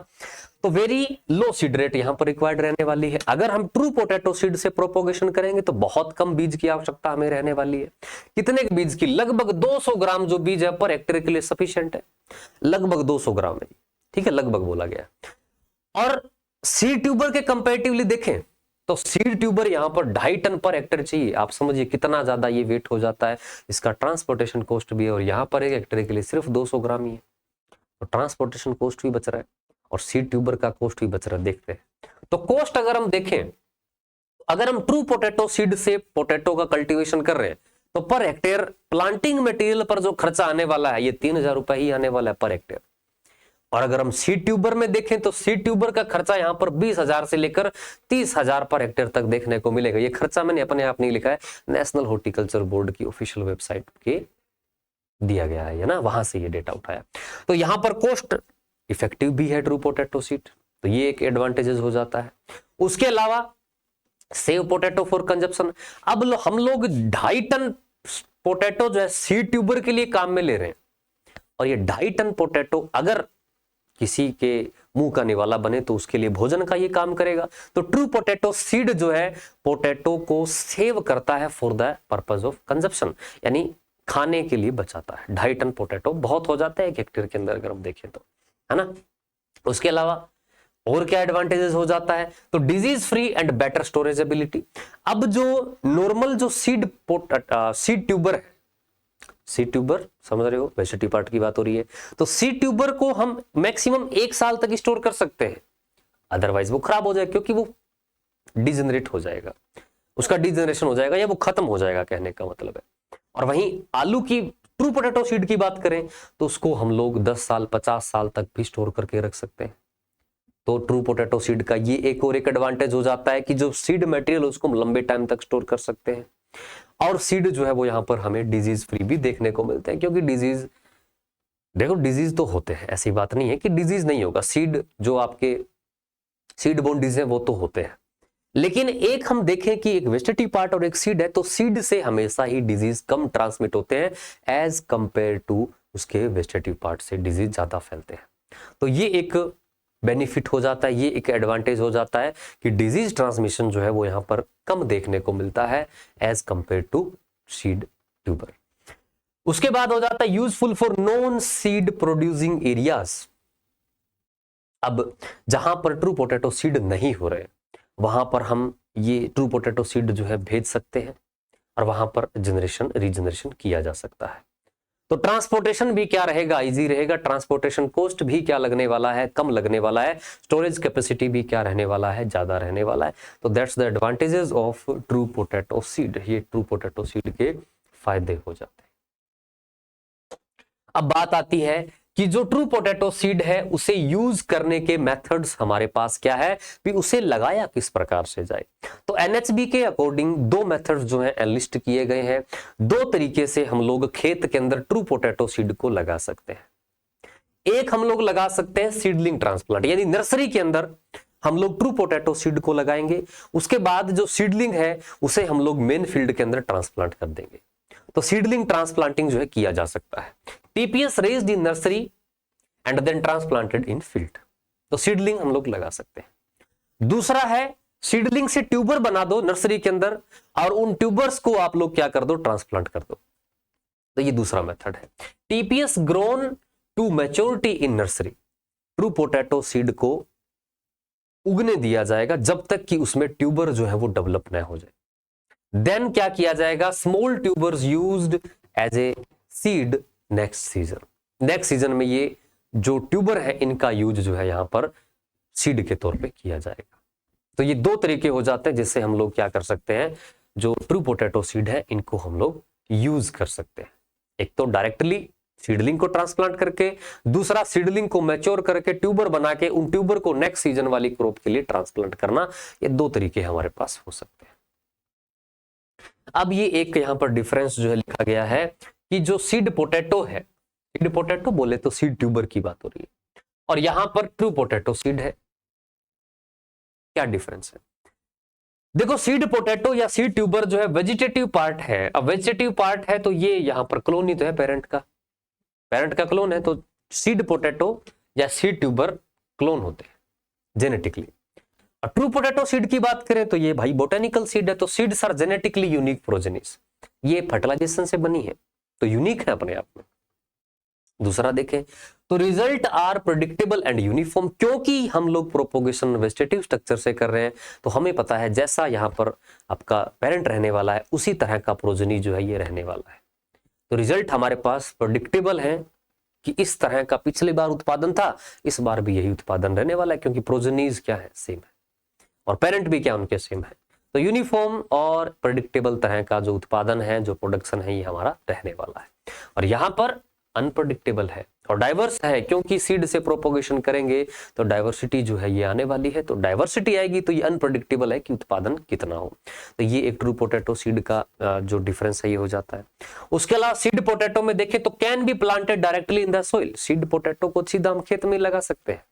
तो वेरी लो सीड रेट यहाँ पर रिक्वायर्ड रहने वाली है। अगर हम ट्रू पोटैटो सीड से प्रोपोगेशन करेंगे तो बहुत कम बीज की आवश्यकता हमें रहने वाली है। कितने बीज की? लगभग 200 ग्राम जो बीज है पर हेक्टेयर के लिए सफिशिएंट है, लगभग 200 ग्राम है, ठीक है, लगभग बोला गया। और सीड ट्यूबर के कंपैरेटिवली देखें तो सीड ट्यूबर यहां पर 2.5 टन पर हेक्टेयर चाहिए। आप समझिए कितना ज्यादा ये वेट हो जाता है, इसका ट्रांसपोर्टेशन कॉस्ट भी है, और यहां पर 1 हेक्टेयर के लिए सिर्फ 200 ग्राम ही है, तो ट्रांसपोर्टेशन कॉस्ट भी बच रहा है और सीड ट्यूबर का कॉस्ट भी बच रहा है। देखते हैं तो कॉस्ट अगर हम देखें, अगर हम ट्रू पोटैटो सीड से पोटैटो का कल्टीवेशन कर रहे हैं तो पर हेक्टेयर प्लांटिंग मटेरियल पर जो खर्चा आने वाला है ये 3,000 रुपए ही आने वाला है पर हेक्टेयर। और अगर हम सीड ट्यूबर में देखें तो सीड ट्यूबर का खर्चा यहां पर 20,000 से लेकर 30,000 पर हेक्टेयर तक देखने को मिलेगा। ये खर्चा मैंने अपने आप नहीं लिखा है, नेशनल हॉर्टिकल्चर बोर्ड की ऑफिशियल वेबसाइट के दिया गया है ना, वहां से ये डेटा उठाया। तो यहां पर कॉस्ट इफेक्टिव भी है ट्रू पोटैटो सीड, तो ये एक एडवांटेजेस हो जाता है। उसके अलावा सेव पोटैटो फॉर कंजप्शन। अब हम लोग 2.5 टन पोटैटो जो है सीड ट्यूबर के लिए काम में ले रहे हैं, और ये 2.5 टन पोटैटो अगर किसी के मुंह का निवाला बने तो उसके लिए भोजन का ये काम करेगा। तो ट्रू पोटैटो सीड जो है पोटैटो को सेव करता है for the purpose of consumption, यानी खाने के लिए बचाता है। 2.5 टन पोटैटो बहुत हो जाता है 1 हेक्टेयर के अंदर अगर हम देखें तो, है ना। उसके अलावा और क्या एडवांटेजेस हो जाता है, तो डिजीज फ्री एंड बेटर स्टोरेजेबिलिटी। अब जो नॉर्मल जो सीड ट्यूबर है, सीड ट्यूबर समझ रहे हो, वेजिटेटिव पार्ट की बात हो रही है, तो सीड ट्यूबर को हम मैक्सिमम 1 साल तक स्टोर कर सकते हैं, अदरवाइज वो खराब हो जाएगा, क्योंकि वो डिजेनरेट हो जाएगा, उसका डिजेनरेशन हो जाएगा या वो खत्म हो जाएगा, कहने का मतलब है। और वहीं आलू की ट्रू पोटैटो सीड की बात करें तो उसको हम लोग 10 साल 50 साल तक भी स्टोर करके रख सकते हैं। तो ट्रू पोटैटो सीड का ये एक और एक एडवांटेज हो जाता है कि जो सीड मटेरियल उसको हम लंबे टाइम तक स्टोर कर सकते हैं, और सीड जो है वो यहां पर हमें डिजीज फ्री भी देखने को मिलते हैं। क्योंकि डिजीज, देखो डिजीज तो होते हैं, ऐसी बात नहीं है कि डिजीज नहीं होगा, सीड जो आपके सीड बोर्न डिजीज है वो तो होते हैं, लेकिन एक हम देखें कि एक वेजिटेटिव पार्ट और एक सीड है, तो सीड से हमेशा ही डिजीज कम ट्रांसमिट होते हैं एज कंपेयर टू उसके वेजिटेटिव पार्ट से डिजीज ज्यादा फैलते हैं। तो ये एक बेनिफिट हो जाता है, ये एक एडवांटेज हो जाता है कि डिजीज ट्रांसमिशन जो है वो यहां पर कम देखने को मिलता है as compare to seed tuber. उसके बाद हो जाता है useful for non seed producing areas. अब जहां पर ट्रू पोटैटो सीड नहीं हो रहे वहां पर हम ये ट्रू पोटैटो सीड जो है भेज सकते हैं और वहां पर रीजनरेशन किया जा सकता है। तो ट्रांसपोर्टेशन भी क्या रहेगा, इजी रहेगा। ट्रांसपोर्टेशन कॉस्ट भी क्या लगने वाला है, कम लगने वाला है। स्टोरेज कैपेसिटी भी क्या रहने वाला है, ज्यादा रहने वाला है। तो that's the advantages of true potato seed. ये ट्रू पोटैटो सीड के फायदे हो जाते हैं। अब बात आती है कि जो ट्रू पोटैटो सीड है उसे यूज करने के मेथड्स हमारे पास क्या है, भी उसे लगाया किस प्रकार से जाए। तो एनएचबी के अकॉर्डिंग दो मेथड्स जो है एनलिस्ट किए गए हैं। दो तरीके से हम लोग खेत के अंदर ट्रू पोटैटो सीड को लगा सकते हैं। एक हम लोग लगा सकते हैं सीडलिंग ट्रांसप्लांट, यानी नर्सरी के अंदर हम लोग ट्रू पोटैटो सीड को लगाएंगे। उसके बाद जो सीडलिंग है उसे हम लोग मेन फील्ड के अंदर ट्रांसप्लांट कर देंगे। तो सीडलिंग ट्रांसप्लांटिंग जो है किया जा सकता है। TPS raised in nursery and then transplanted in field. तो सीडलिंग हम लोग लगा सकते हैं। दूसरा है सीडलिंग से ट्यूबर बना दो नर्सरी के अंदर और उन ट्यूबर्स को आप लोग क्या कर दो, ट्रांसप्लांट कर दो। तो ये दूसरा मेथड है। TPS grown to maturity in nursery. True potato seed को उगने दिया जाएगा जब तक कि उसमें ट्यूबर जो है वो डेवलप न हो जाए। देन क्या किया जाएगा, small tubers used as a seed next season. Next season में ये जो ट्यूबर है इनका यूज जो है यहां पर सीड के तौर पे किया जाएगा। तो ये दो तरीके हो जाते हैं जिससे हम लोग क्या कर सकते हैं, जो ट्रू पोटैटो सीड है इनको हम लोग यूज कर सकते हैं। एक तो डायरेक्टली सीडलिंग को ट्रांसप्लांट करके, दूसरा सीडलिंग को मैच्योर करके ट्यूबर बना के उन ट्यूबर को नेक्स्ट सीजन वाली क्रॉप के लिए ट्रांसप्लांट करना। ये दो तरीके हमारे पास हो सकते हैं। अब ये एक यहां पर डिफरेंस जो है लिखा गया है कि जो सीड पोटैटो है, सीड पोटैटो बोले तो सीड ट्यूबर की बात हो रही है, और यहां पर ट्रू पोटैटो सीड है। क्या डिफरेंस है, देखो सीड पोटैटो या सीड ट्यूबर जो है वेजिटेटिव पार्ट है। अब वेजिटेटिव पार्ट है तो ये यहां पर क्लोन ही तो है पेरेंट का क्लोन है। तो सीड पोटैटो या सीड ट्यूबर क्लोन होते हैं जेनेटिकली। और ट्रू पोटैटो सीड की बात करें तो ये भाई बोटेनिकल सीड है। तो सीड्स आर जेनेटिकली यूनिक प्रोजेनिस, ये फर्टिलाइजेशन से बनी है तो यूनिक है अपने आप में। दूसरा देखें तो result are predictable and uniform, क्योंकि हम लोग प्रोपोगेशन वेजिटेटिव स्ट्रक्चर से कर रहे हैं तो हमें पता है जैसा यहां पर आपका पेरेंट रहने वाला है उसी तरह का प्रोजेनी जो है ये रहने वाला है। तो रिजल्ट हमारे पास प्रेडिक्टेबल है कि इस तरह का पिछली बार उत्पादन था, इस बार भी यही उत्पादन रहने वाला है, क्योंकि प्रोजेनीज क्या है, सेम है, और पेरेंट भी क्या उनके सेम है। तो यूनिफॉर्म और प्रेडिक्टेबल तरह का जो उत्पादन है, जो प्रोडक्शन है, ये हमारा रहने वाला है। और यहां पर अनप्रेडिक्टेबल है और डाइवर्स है, क्योंकि सीड से प्रोपोगेशन करेंगे तो डाइवर्सिटी जो है ये आने वाली है। तो डाइवर्सिटी आएगी तो ये अनप्रेडिक्टेबल है कि उत्पादन कितना हो। तो ये एक ट्रू पोटैटो सीड का जो डिफरेंस है ये हो जाता है। उसके अलावा सीड पोटैटो में देखें तो can be planted directly in the soil. Seed potato को सीधा हम खेत में लगा सकते हैं,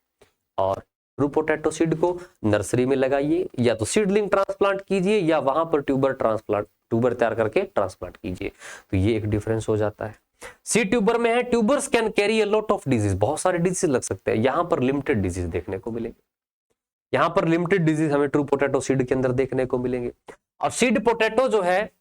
और ट्रू पोटैटो सीड को नर्सरी में लगाइए, या तो सीडलिंग ट्रांसप्लांट कीजिए या वहां पर ट्यूबर तैयार करके ट्रांसप्लांट कीजिए। तो ये एक डिफरेंस हो जाता है। सीड ट्यूबर में है tubers can carry a lot of disease, बहुत सारे डिजीज लग सकते हैं। यहां पर लिमिटेड डिजीज देखने को मिलेंगे, यहां पर लिमिटेड डिजीज हमें ट्रू पोटैटो सीड के अंदर देखने को मिलेंगे। और सीड पोटैटो जो है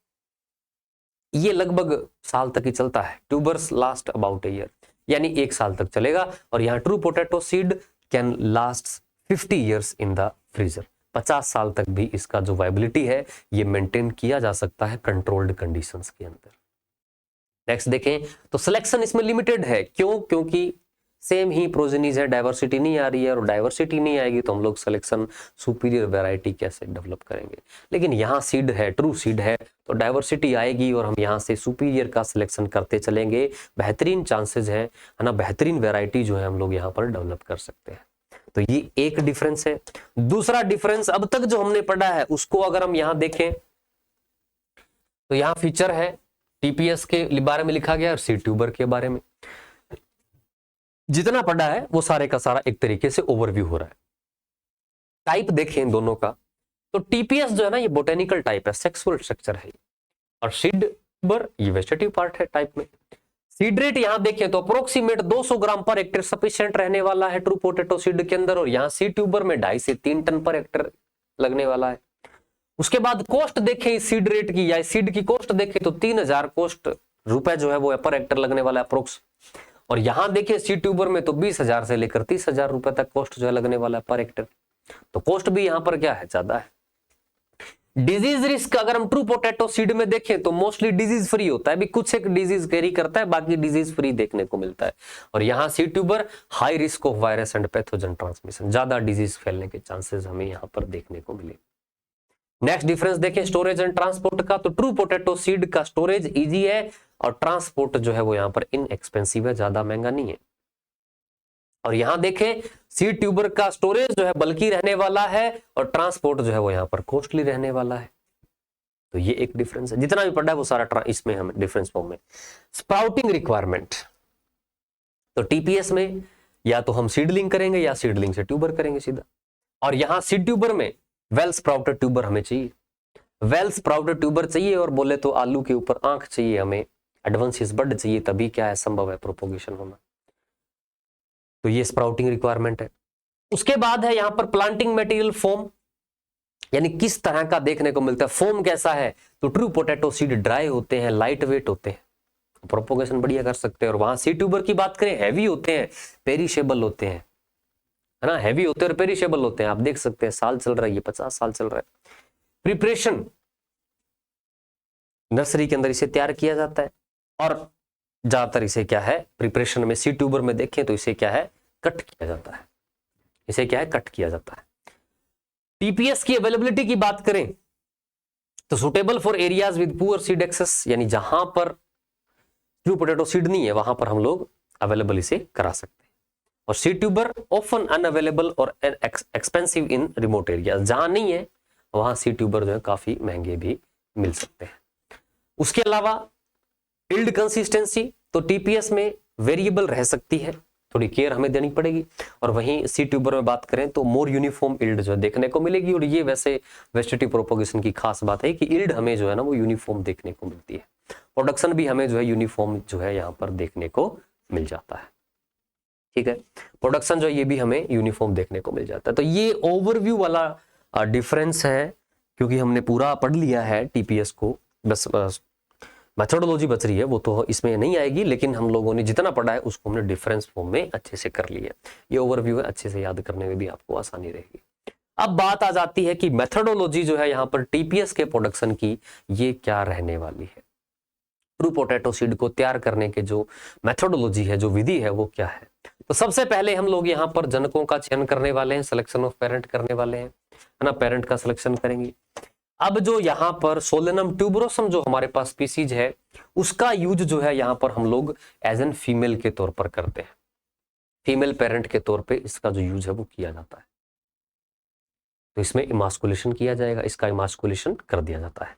ये लगभग साल तक ही चलता है। Tubers last about a year, यानी 1 साल तक चलेगा। और यहाँ true potato seed can last 50 years in the freezer. 50 साल तक भी इसका जो वायबिलिटी है ये मेंटेन किया जा सकता है कंट्रोल्ड कंडीशंस के अंदर। नेक्स्ट देखें तो सिलेक्शन इसमें लिमिटेड है, क्यों, क्योंकि सेम ही प्रोजेनीज है, डाइवर्सिटी नहीं आ रही है, और डाइवर्सिटी नहीं आएगी तो हम लोग सिलेक्शन सुपीरियर वैरायटी कैसे डेवलप करेंगे। लेकिन यहाँ सीड है, ट्रू सीड है, तो डाइवर्सिटी आएगी और हम यहाँ से सुपीरियर का सिलेक्शन करते चलेंगे। बेहतरीन चांसेस है ना, बेहतरीन वैरायटी जो है हम लोग यहाँ पर डेवलप कर सकते हैं। तो ये एक डिफरेंस है। दूसरा डिफरेंस अब तक जो हमने पढ़ा है उसको अगर हम यहाँ देखें तो यहाँ फीचर है टीपीएस के बारे में लिखा गया और सीड ट्यूबर के बारे में जितना पढ़ा है वो सारे का सारा एक तरीके से ओवरव्यू हो रहा है। टाइप देखें दोनों का, तो टीपीएस जो है ना ये बोटेनिकल टाइप है, सेक्सुअल स्ट्रक्चर है, और सीड ट्यूबर ये वेजिटेटिव पार्ट है टाइप में। सीड रेट यहां देखें तो अप्रोक्सीमेट 200 ग्राम पर हेक्टेयर सफिशिएंट रहने वाला है ट्रू पोटैटो सीड के अंदर, और यहाँ सीड ट्यूबर में 2.5 से 3 टन पर हेक्टेयर लगने वाला है। उसके बाद कॉस्ट देखें इस सीड रेट की या सीड की कॉस्ट देखें तो 3000 कॉस्ट रुपए जो है वो पर हेक्टेयर लगने वाला है अप्रोक्स। और यहां देखिए सीड ट्यूबर में तो 20,000 से लेकर 30,000 रुपए तक कॉस्ट जो है लगने वाला है पर हेक्टेयर। तो कॉस्ट भी यहां पर क्या है, ज्यादा है। डिजीज रिस्क अगर हम ट्रू पोटैटो सीड में देखें तो मोस्टली डिजीज फ्री होता है, भी कुछ एक डिजीज कैरी करता है, बाकी डिजीज फ्री देखने को मिलता है। और यहाँ seed tuber high risk of virus and pathogen transmission, ज्यादा डिजीज फैलने के चांसेस हमें यहाँ पर देखने को मिले। नेक्स्ट डिफरेंस देखें स्टोरेज एंड ट्रांसपोर्ट का, तो ट्रू पोटैटो सीड का स्टोरेज इजी है और ट्रांसपोर्ट जो है वो यहाँ पर इनएक्सपेंसिव है, ज्यादा महंगा नहीं है। और यहां देखें सीड ट्यूबर का स्टोरेज जो है बल्कि रहने वाला है और ट्रांसपोर्ट जो है वो यहाँ पर कॉस्टली रहने वाला है। तो ये एक डिफरेंस है, जितना भी पढ़ा है वो सारा इसमें हम डिफरेंस फॉर्म में। स्प्राउटिंग रिक्वायरमेंट, तो टीपीएस में या तो हम सीडलिंग करेंगे या सीडलिंग से ट्यूबर करेंगे सीधा। और यहां सीड ट्यूबर में वेल स्प्राउटेड ट्यूबर हमें चाहिए, वेल स्प्राउटेड ट्यूबर चाहिए, और बोले तो आलू के ऊपर आंख चाहिए हमें, एडवांसिस बड चाहिए, तभी क्या है संभव है प्रोपोगेशन होना। तो ये स्प्राउटिंग रिक्वायरमेंट है। उसके बाद है यहां पर प्लांटिंग मटेरियल फॉर्म, यानी किस तरह का देखने को मिलता है, फॉर्म कैसा है। तो ट्रू पोटैटो सीड ड्राई होते हैं, लाइट वेट होते हैं, प्रोपोगेशन बढ़िया कर सकते हैं। और वहां सीड ट्यूबर की बात करें हैवी होते हैं, पेरिशेबल होते हैं, है ना, हैवी होते हैं और पेरिशेबल होते हैं। आप देख सकते हैं साल चल रहा है, ये 50 साल चल रहा है। प्रिपरेशन, नर्सरी के अंदर इसे तैयार किया जाता है और ज्यादातर इसे क्या है प्रिपरेशन में सीड ट्यूबर में देखें तो इसे क्या है कट किया जाता है, इसे क्या है कट किया जाता है। टीपीएस की अवेलेबिलिटी की बात करें तो suitable for areas with poor seed access, यानी जहां पर ट्रू पोटैटो सीड नहीं है वहां पर हम लोग अवेलेबल इसे करा सकते हैं। और सीड ट्यूबर ऑफन अनअवेलेबल और एक्सपेंसिव इन रिमोट एरिया, जहां नहीं है वहां सीड ट्यूबर जो है काफी महंगे भी मिल सकते हैं। उसके अलावा यील्ड कंसिस्टेंसी, तो टीपीएस में वेरिएबल रह सकती है, थोड़ी केयर हमें देनी पड़ेगी। और वहीं सीड ट्यूबर में बात करें तो मोर यूनिफॉर्म यील्ड जो है देखने को मिलेगी। और ये वैसे वेजिटेटिव प्रोपोगेशन की खास बात है कि यील्ड हमें जो है ना वो यूनिफॉर्म देखने को मिलती है, प्रोडक्शन भी हमें जो है यूनिफॉर्म जो है यहाँ पर देखने को मिल जाता है। ठीक है, प्रोडक्शन जो है ये भी हमें यूनिफॉर्म देखने को मिल जाता है। तो ये ओवरव्यू वाला डिफरेंस है, क्योंकि हमने पूरा पढ़ लिया है टीपीएस को, बस मेथोडोलॉजी बच रही है, वो तो इसमें नहीं आएगी, लेकिन हम लोगों ने जितना पढ़ा है उसको हमने डिफरेंस फॉर्म में अच्छे से कर लिया। ये ओवरव्यू है, अच्छे से याद करने में भी आपको आसानी रहेगी। अब बात आ जाती है कि मेथोडोलॉजी जो है यहाँ पर टीपीएस के प्रोडक्शन की ये क्या रहने वाली है। ट्रू पोटैटो सीड को तैयार करने के जो मेथोडोलॉजी है, जो विधि है, वो क्या है। तो सबसे पहले हम लोग यहाँ पर जनकों का चयन करने वाले हैं, सिलेक्शन ऑफ पेरेंट करने वाले हैं, है ना, पेरेंट का सिलेक्शन करेंगे। अब जो यहाँ पर सोलेनम ट्यूबरोसम जो हमारे पास स्पीसीज है उसका यूज जो है यहाँ पर हम लोग एज एन फीमेल के तौर पर करते हैं, फीमेल पेरेंट के तौर पे इसका जो यूज है वो किया जाता है। तो इसमें इमास्कुलेशन किया जाएगा, इसका इमास्कुलेशन कर दिया जाता है।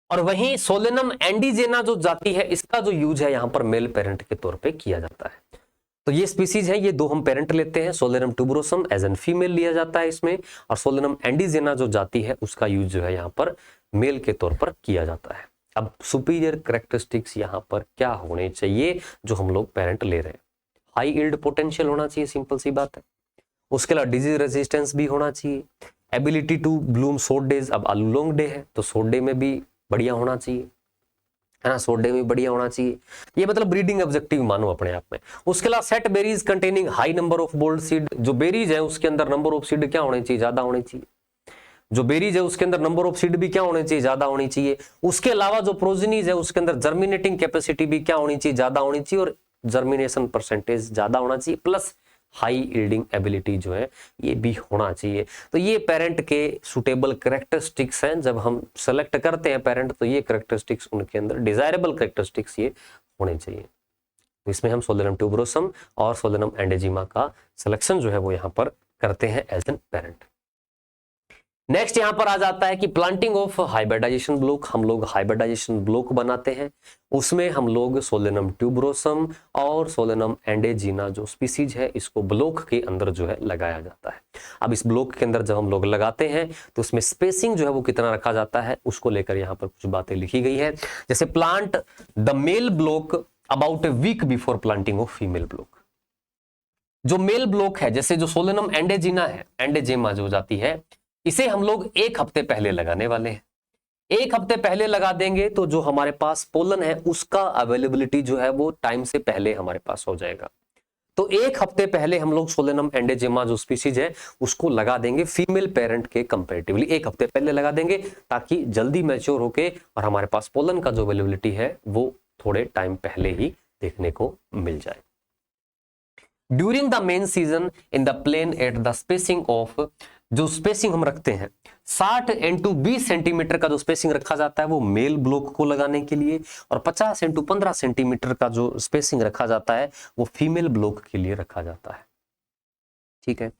और वहीं सोलेनम एंडीजेना जो जाति है इसका जो यूज है यहाँ पर मेल पेरेंट के तौर पे किया जाता है। तो ये स्पीसीज है, ये दो हम पेरेंट लेते हैं, Solanum tuberosum as an female लिया जाता है इसमें, और सोलेनम एंडीजेना जो जाति है उसका यूज जो है यहाँ पर मेल के तौर पर किया जाता है। अब सुपीरियर कैरेक्टरिस्टिक्स यहाँ पर क्या होने चाहिए जो हम लोग पेरेंट ले रहे हैं, हाई यील्ड पोटेंशियल होना चाहिए, सिंपल सी बात है। उसके अलावा डिजीज रेजिस्टेंस भी होना चाहिए, ability to bloom short days, अब आलू लॉन्ग डे है तो शॉर्ट डे में भी बढ़िया होना चाहिए, है ना, शॉर्ट डे में बढ़िया होना चाहिए। ये मतलब ब्रीडिंग ऑब्जेक्टिव मानो अपने आप में। उसके अलावा set berries containing high number of bold seed, जो बेरीज है उसके अंदर नंबर ऑफ सीड क्या होने चाहिए, ज्यादा होने चाहिए। जो बेरीज है उसके अंदर नंबर ऑफ सीड भी क्या होने चाहिए, ज्यादा होनी चाहिए। उसके अलावा जो प्रोजेनीज है उसके अंदर जर्मिनेटिंग कैपेसिटी भी क्या होनी चाहिए, ज्यादा होनी चाहिए, और जर्मिनेशन परसेंटेज ज्यादा होना चाहिए, प्लस हाई यील्डिंग एबिलिटी जो है ये भी होना चाहिए। तो ये पेरेंट के सुटेबल कैरेक्टरिस्टिक्स हैं, जब हम सेलेक्ट करते हैं पेरेंट तो ये कैरेक्टरिस्टिक्स उनके अंदर डिजायरेबल कैरेक्टरिस्टिक्स ये होने चाहिए। तो इसमें हम सोलेनम ट्यूबरोसम और सोलेनम एंडेजिमा का सिलेक्शन जो है वो यहाँ पर करते हैं एज एन पेरेंट। नेक्स्ट यहां पर आ जाता है कि प्लांटिंग ऑफ हाइब्रिडाइजेशन ब्लॉक, हम लोग हाइब्रिडाइजेशन ब्लॉक बनाते हैं, उसमें हम लोग सोलेनम ट्यूबरोसम और सोलेनम एंडेजिना जो स्पीसीज है इसको ब्लॉक के अंदर जो है लगाया जाता है। अब इस ब्लॉक के अंदर जब हम लोग लगाते हैं तो उसमें स्पेसिंग जो है वो कितना रखा जाता है उसको लेकर यहाँ पर कुछ बातें लिखी गई है। जैसे plant the male block about a week before planting of female block. जो मेल ब्लॉक है, जैसे जो सोलेनम एंडेजिना है, एंडेजेमा जो जाती है, इसे हम लोग एक हफ्ते पहले लगाने वाले हैं। एक हफ्ते पहले लगा देंगे तो जो हमारे पास पोलन है उसका अवेलेबिलिटी जो है वो टाइम से पहले हमारे पास हो जाएगा। तो एक हफ्ते पहले हम लोग सोलेनम एंडेजिमा जो स्पीसीज है उसको लगा देंगे फीमेल पेरेंट के कंपैरेटिवली, एक हफ्ते पहले लगा देंगे ताकि जल्दी मैच्योर होके और हमारे पास पोलन का जो अवेलेबिलिटी है वो थोड़े टाइम पहले ही देखने को मिल जाए। During the main season in the plain at the spacing of, जो स्पेसिंग हम रखते हैं 60 इंटू 20 सेंटीमीटर का जो स्पेसिंग रखा जाता है वो मेल ब्लॉक को लगाने के लिए, और 50 इंटू 15 सेंटीमीटर का जो स्पेसिंग रखा जाता है वो फीमेल ब्लॉक के लिए रखा जाता है। ठीक है,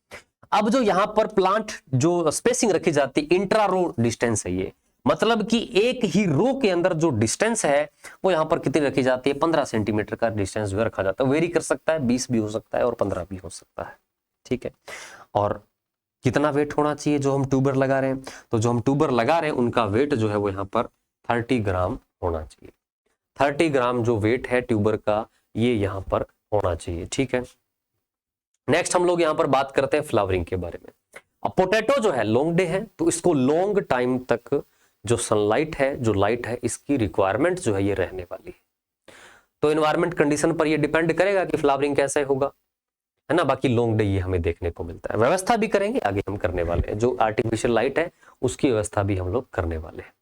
अब जो यहां पर प्लांट जो स्पेसिंग रखी जाती है इंट्रा रो डिस्टेंस है, ये मतलब कि एक ही रो के अंदर जो डिस्टेंस है वो यहां पर कितनी रखी जाती है, 15 सेंटीमीटर का डिस्टेंस जो रखा जाता है। वेरी कर सकता है, 20 भी हो सकता है और 15 भी हो सकता है। ठीक है, और कितना वेट होना चाहिए जो हम ट्यूबर लगा रहे हैं, तो जो हम ट्यूबर लगा रहे हैं उनका वेट जो है वो यहाँ पर 30 ग्राम होना चाहिए। 30 ग्राम जो वेट है ट्यूबर का ये यहाँ पर होना चाहिए। ठीक है, नेक्स्ट हम लोग यहाँ पर बात करते हैं फ्लावरिंग के बारे में। अब पोटैटो जो है लॉन्ग डे है, तो इसको लॉन्ग टाइम तक जो सनलाइट है, जो लाइट है, इसकी रिक्वायरमेंट जो है ये रहने वाली है। तो एनवायरमेंट कंडीशन पर ये डिपेंड करेगा कि फ्लावरिंग कैसे होगा, है ना। बाकी लॉन्ग डे ये हमें देखने को मिलता है। व्यवस्था भी करेंगे, आगे हम करने वाले हैं, जो आर्टिफिशियल लाइट है उसकी व्यवस्था भी हम लोग करने वाले हैं।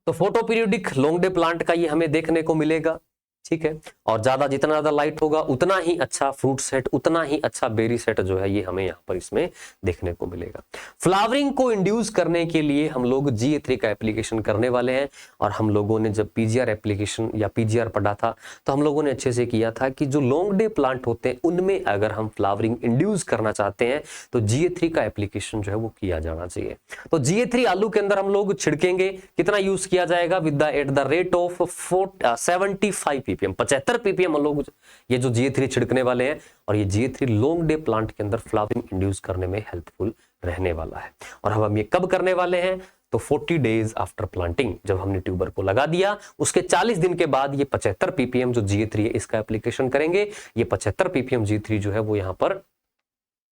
तो photo periodic long day plant का ये हमें देखने को मिलेगा। ठीक है, और ज्यादा जितना ज्यादा लाइट होगा उतना ही अच्छा फ्रूट सेट, उतना ही अच्छा बेरी सेट जो है ये हमें यहाँ पर इसमें देखने को मिलेगा। फ्लावरिंग को इंड्यूस करने के लिए हम लोग GA3 का एप्लीकेशन करने वाले हैं, और हम लोगों ने जब PGR एप्लीकेशन या PGR पढ़ा था तो हम लोगों ने अच्छे से किया था कि जो लॉन्ग डे प्लांट होते हैं उनमें अगर हम फ्लावरिंग इंड्यूस करना चाहते हैं तो GA3 का एप्लीकेशन जो है वो किया जाना चाहिए। तो GA3 आलू के अंदर हम लोग छिड़केंगे, कितना यूज किया जाएगा, with the at the rate of 75 ppm, 75 ppm हम लोग ये जो GA3 छिड़कने वाले हैं, और ये GA3 लॉन्ग डे प्लांट के अंदर फ्लावरिंग इंड्यूस करने में हेल्पफुल रहने वाला है। और हम ये कब करने वाले हैं, तो 40 डेज आफ्टर प्लांटिंग, जब हमने ट्यूबर को लगा दिया उसके 40 दिन के बाद ये 75 ppm जो GA3 है इसका एप्लीकेशन करेंगे। ये 75 ppm GA3 जो है वो यहाँ पर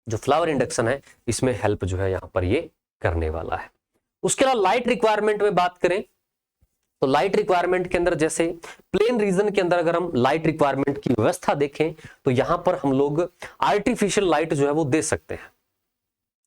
जो फ्लावर इंडक्शन है इसमें हेल्प जो है यहाँ पर ये करने वाला है। उसके अलावा लाइट रिक्वायरमेंट में बात करें तो लाइट रिक्वायरमेंट के अंदर जैसे प्लेन रीजन के अंदर अगर हम लाइट रिक्वायरमेंट की व्यवस्था देखें तो यहां पर हम लोग आर्टिफिशियल लाइट जो है वो दे सकते हैं,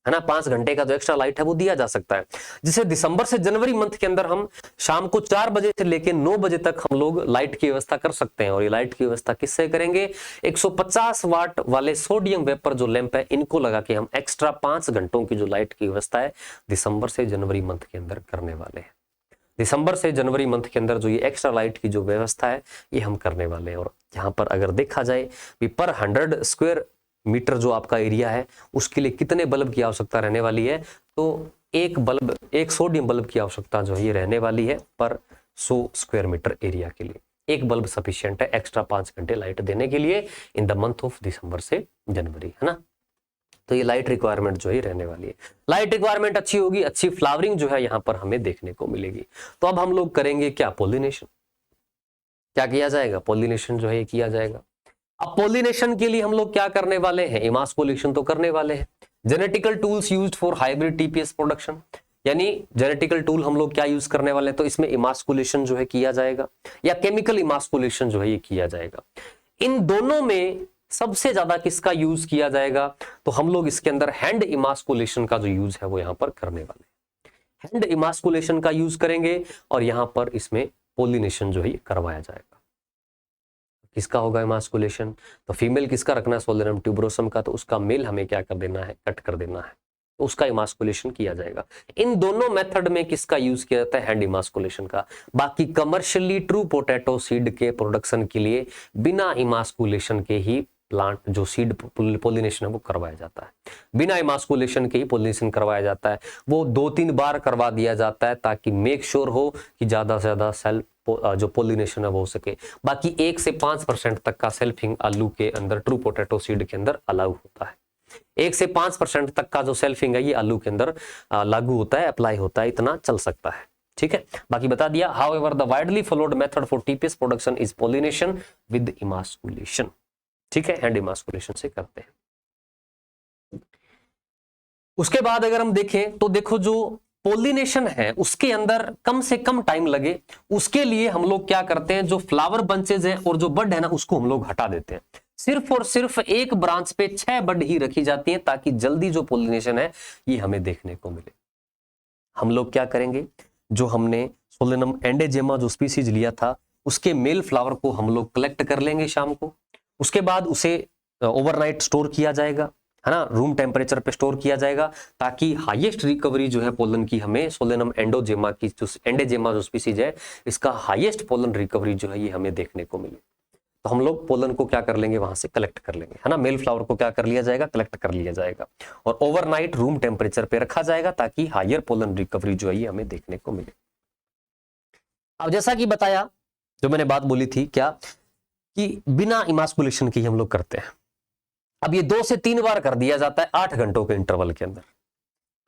है ना। 5 घंटे का जो एक्स्ट्रा लाइट है वो दिया जा सकता है, जिसे दिसंबर से जनवरी मंथ के अंदर हम शाम को 4 बजे से लेकर 9 बजे तक हम लोग लाइट की व्यवस्था कर सकते हैं। और ये लाइट की व्यवस्था किससे करेंगे, 150 वाट वाले सोडियम वेपर जो लैंप है इनको लगा के हम एक्स्ट्रा 5 घंटों की जो लाइट की व्यवस्था है दिसंबर से जनवरी मंथ के अंदर करने वाले हैं। दिसंबर से जनवरी मंथ के अंदर जो ये एक्स्ट्रा लाइट की जो व्यवस्था है ये हम करने वाले हैं। और यहाँ पर अगर देखा जाए कि पर 100 स्क्वायर मीटर जो आपका एरिया है उसके लिए कितने बल्ब की आवश्यकता रहने वाली है, तो एक सोडियम बल्ब की आवश्यकता जो है ये रहने वाली है पर 100 स्क्वायर मीटर एरिया के लिए। एक बल्ब सफिशिएंट है एक्स्ट्रा 5 घंटे लाइट देने के लिए in the month of December से जनवरी, है ना। तो ये लाइट रिक्वायरमेंट जो है रहने वाली है। लाइट रिक्वायरमेंट अच्छी होगी, अच्छी फ्लावरिंग जो है यहाँ पर हमें देखने को मिलेगी। तो अब हम लोग करेंगे क्या, पोलिनेशन। क्या किया जाएगा, पोलिनेशन जो है ये किया जाएगा। अब पोलिनेशन के लिए हम लोग क्या करने वाले हैं, इमास्कुलेशन तो करने वाले हैं। Genetical tools used for hybrid TPS production, यानी जेनेटिकल टूल हम लोग क्या यूज करने वाले हैं, तो इसमें इमास्कुलेशन जो है किया जाएगा या केमिकल इमास्कुलेशन जो है ये किया जाएगा। इन दोनों में सबसे ज्यादा किसका यूज किया जाएगा, तो हम लोग इसके अंदर हैंड इमास्कुलेशन का जो यूज है वो यहां पर करने वाले हैं। हैंड इमास्कुलेशन का यूज करेंगे और यहां पर इसमें पोलिनेशन जो है करवाया जाएगा। किसका होगा इमास्कुलेशन, तो फीमेल किसका रखना है, सोलेनम ट्यूबरोसम का, तो उसका मेल हमें क्या कर देना है, कट कर देना है, तो उसका इमास्कुलेशन किया जाएगा। इन दोनों मेथड में किसका यूज किया जाता है, हैंड इमास्कुलेशन का। बाकी कमर्शियली ट्रू पोटैटो सीड के प्रोडक्शन के लिए बिना इमास्कुलेशन के ही प्लांट जो सीड पोलिनेशन है वो करवाया जाता है। बिना इमास्कुलेशन के ही पोलिनेशन करवाया जाता है। वो 2-3 बार करवा दिया जाता है ताकि मेक श्योर हो कि ज्यादा से ज्यादा सेल्फ जो पोलिनेशन है वो हो सके। बाकी 1 से 5% तक का सेल्फिंग आलू के अंदर ट्रू पोटैटो सीड के अंदर अलाउ होता है। 1 से 5% तक का जो सेल्फिंग है ये आलू के अंदर लागू होता है, अप्लाई होता है, इतना चल सकता है। ठीक है, बाकी बता दिया। However the widely followed method for TPS production is pollination with emasculation. ठीक है, हैंड इमास्कुलेशन से करते हैं। उसके बाद अगर हम देखें तो देखो जो पोलिनेशन है उसके अंदर कम से कम टाइम लगे उसके लिए हम लोग क्या करते हैं, जो फ्लावर बंचेज हैं और जो बड है ना उसको हम लोग हटा देते हैं। सिर्फ और सिर्फ एक ब्रांच पे 6 बड ही रखी जाती हैं ताकि जल्दी जो पोलिनेशन है ये हमें देखने को मिले। हम लोग क्या करेंगे, जो हमने सोलेनम एंडेजेमा जो स्पीसीज लिया था उसके मेल फ्लावर को हम लोग कलेक्ट कर लेंगे शाम को। उसके बाद उसे ओवरनाइट स्टोर किया जाएगा, है ना, रूम टेम्परेचर पे स्टोर किया जाएगा ताकि हाईएस्ट रिकवरी जो है पोलन की हमें सोलेनम एंडोजेमा की जो एंडेजेमा जो स्पीसीज है इसका हाईएस्ट पोलन रिकवरी जो है ये हमें देखने को मिले। तो हम लोग पोलन को क्या कर लेंगे, वहां से कलेक्ट कर लेंगे, है ना, मेल फ्लावर को क्या कर लिया जाएगा, कलेक्ट कर लिया जाएगा और ओवरनाइट रूम टेम्परेचर पे रखा जाएगा ताकि हायर पोलन रिकवरी जो है ये हमें देखने को मिले। अब जैसा कि बताया, जो मैंने बात बोली थी क्या कि बिना इमास्कुलेशन के हम लोग करते हैं। अब ये 2 से 3 बार कर दिया जाता है 8 घंटों के इंटरवल के अंदर,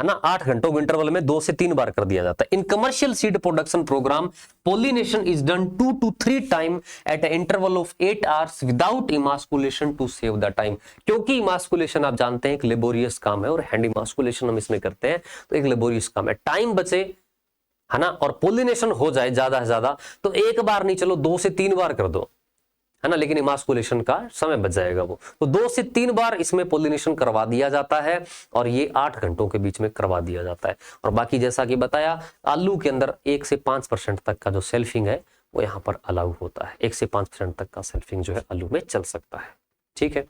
है ना, 8 घंटों के इंटरवल में 2 से 3 बार कर दिया जाता है। In commercial seed production programme pollination is done 2 to 3 time at a interval of 8 hours without emasculation to save the time. क्योंकि इमास्कुलेशन आप जानते हैं एक लेबोरियस काम है और हैंड इमास्कुलेशन हम इसमें करते हैं तो एक लेबोरियस काम है, टाइम बचे, है ना, और पोलिनेशन हो जाए ज्यादा से ज्यादा तो एक बार नहीं, चलो 2 से 3 बार कर दो, है ना, लेकिन इमास्कुलेशन का समय बच जाएगा वो, तो 2 से 3 बार इसमें पोलिनेशन करवा दिया जाता है और ये 8 घंटों के बीच में करवा दिया जाता है। और बाकी जैसा कि बताया आलू के अंदर 1 से 5% तक का जो सेल्फिंग है वो यहाँ पर अलाउ होता है, 1 से 5% तक का सेल्फिंग जो है आलू में चल सकता है। ठीक है,